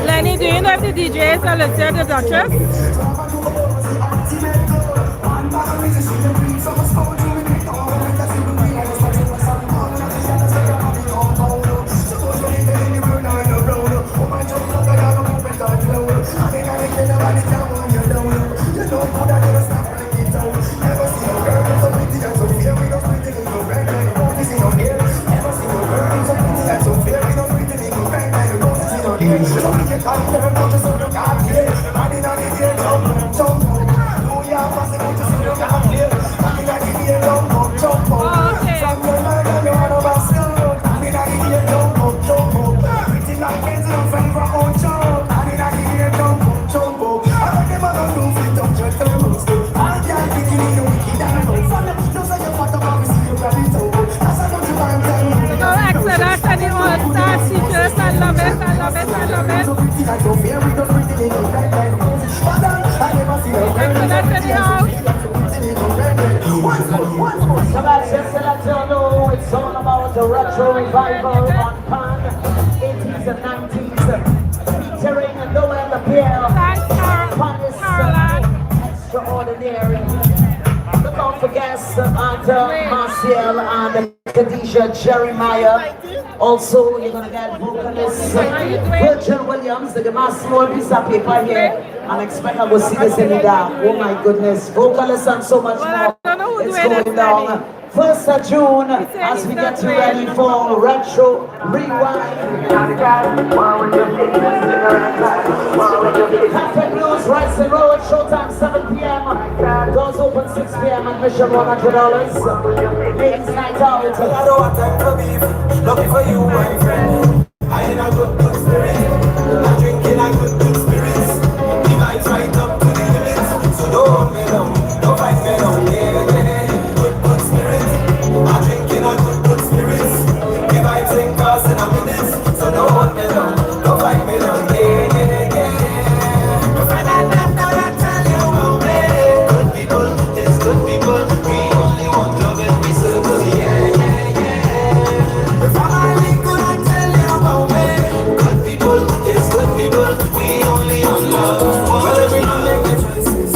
Lenny, do you know if the DJ is Alicia the Duchess? It's all about the retro revival on Pan, 80s and 90s, featuring Noel the Pierre, Pan is extraordinary. Don't forget anthem, Massy and Khadijah Jeremiah. Also, you're gonna get vocalist Virgil Williams. The Massy will piece of paper here. And expect I will see this in the dark. Oh my goodness, vocalists and so much more. It's going down. 1st of June, as we get ready for Retro Rewind. Cafe Blues, Rice and Road, showtime 7 p.m. Doors open 6 p.m. admission $100. Ladies night out. I don't want time to beef. Looking for you, my friend. I ain't a good spirit. I'm drinking a good spirits. The vibes right up to the limits. So don't hold me down, don't fight me down. Yeah. Good spirit. I'm drinking a good spirits. The vibes ain't cause in a minute. So don't hold me down, don't fight me down. My friend, I tell you about me. Good people, it's good people. We only want love and we circle. The family good, I tell you about me. Good people, it's good people. We only want love. Well, every man make the choices.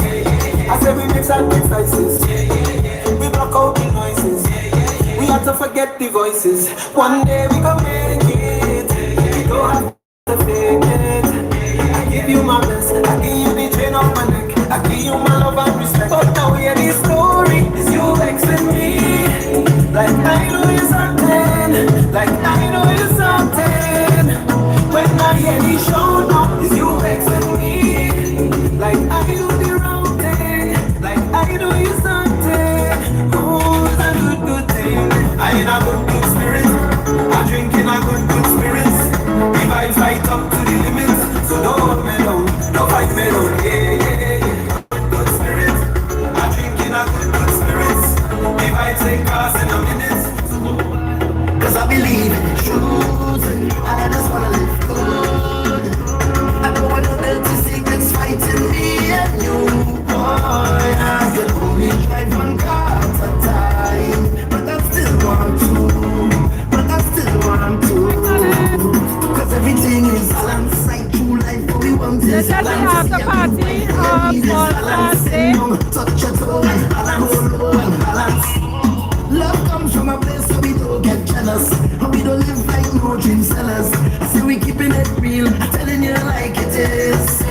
I say we mix and mix choices. We block out the noises. We have to forget the voices. One day we can make it. We don't have to fake it. I give you my best. I give you the chain on my neck. I give you my love and respect. But now hear the story. Is you vexing me? Like I know you're something. Like I know you're something. When I hear the show now, is you vexing me? Like I do the wrong thing. Like I know you're something. Oh, it's a good thing. I in a good spirit. I'm drinking a good spirits. The vibes right up to the limits. So don't hold me down, don't fight me down. Yeah. Good spirit. I'm drinking a good spirits. The vibes ain't cause in a minute. Cause I believe in the truth. And I just wanna live good. I don't want no dirty secrets fighting me and you. Boy, I can only drive one car at a time. But I still want to. But I still want to. Cause everything is balanced. Like true life, but we want is balance. The party on Thursday. Touch your toe and balance. Hold and balance. Love comes from a place where we don't get jealous. And we don't live like no dream sellers. I say we keeping it real, telling you like it is.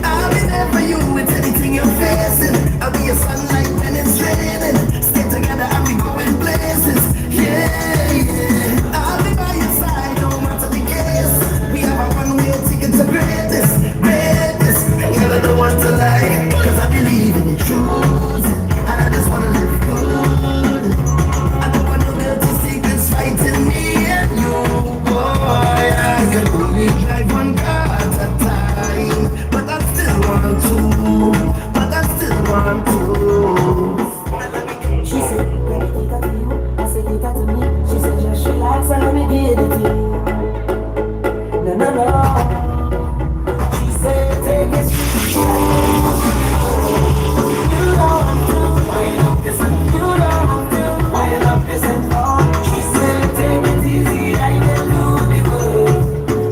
I'll be there for you with anything you're facing. I'll be your sunlight when it's raining. Stay together and we going places. Yeah. I'll be by your side no matter the case. We have a one-way ticket to greatest. You never know what to like. Cause I believe in the truth. And I just wanna live good. I don't want no dirty secrets fighting me and you. Boy, I can only drive one make it sweet. You don't have to wind up this and you don't have to wind up this and all. She said take it easy, I can do the work.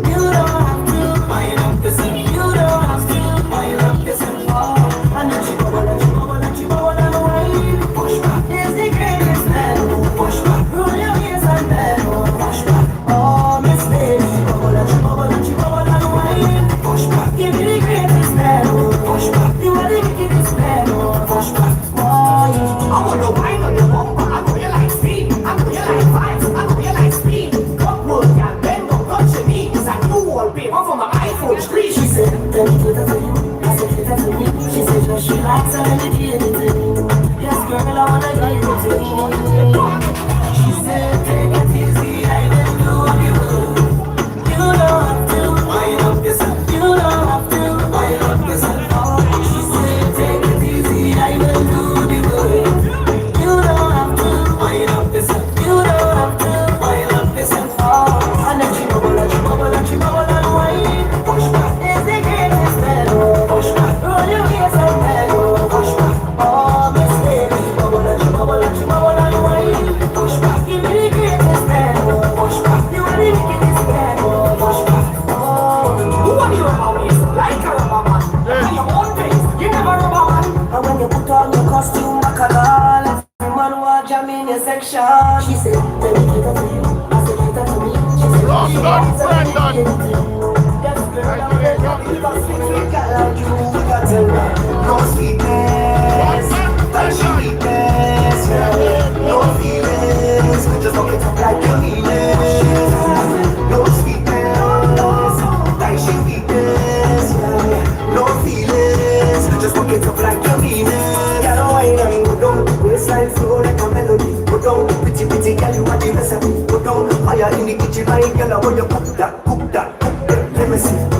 You don't have to wind up this and you don't have to wind up this and all. And then she bubble and she bubble and she bubble and wine. Push back is the greatest man. Push back, roll your ears and then push back. Oh, Miss Lady, she bubble and she bubble and she bubble and wine. Push back, give me the greatest man. Push back, you are the wickedest man. Push back, oh, yeah. I want to wine on your bumper. I know you like speed. I know you like vibes. I know you like speed. Come work and bend don't touch your knees. And you wallpaper from my iPhone screen. She said, let me do that for you. I said, do that for me. She said, no, she likes her and it anything. Yes, girl, I wanna get it to me. She said, take it easy, I will do the work. You don't have to wind up yourself. You don't have to wind up yourself. She said, take it easy, I will do the work. You don't have to wind up yourself. You don't have to wind up yourself. And then she bubble and she bubble and she bubble and wine. Push back is the greatest man. Push back, roll your ears and then push back. Oh, Miss Lady, bubble and she bubble and she bubble and wine. Push back, give me the greatest man. Push back, you are the wickedest man. Push back. Who are you about me? Like a rubber man. On your own face, you never rubber man. And when you put on your costume, baccalaureate, every man want jam in your section. She said, let me get that for you. I said, get that for me. She said, she likes everything. Yes, girl, I'm ready. Because we got like you, we got to no sweetness, that sweetness, yeah. No feelings, just look it up like your feelings. No sweetness, that sweetness, yeah. No feelings, just look it up like your feelings. Get away and go down, waistline flow like a melody. Go down, pretty pretty girl, you are the recipe. Go down, fire in the kitchen, I girl, I want you cook that, cook that, cook that. Let me see.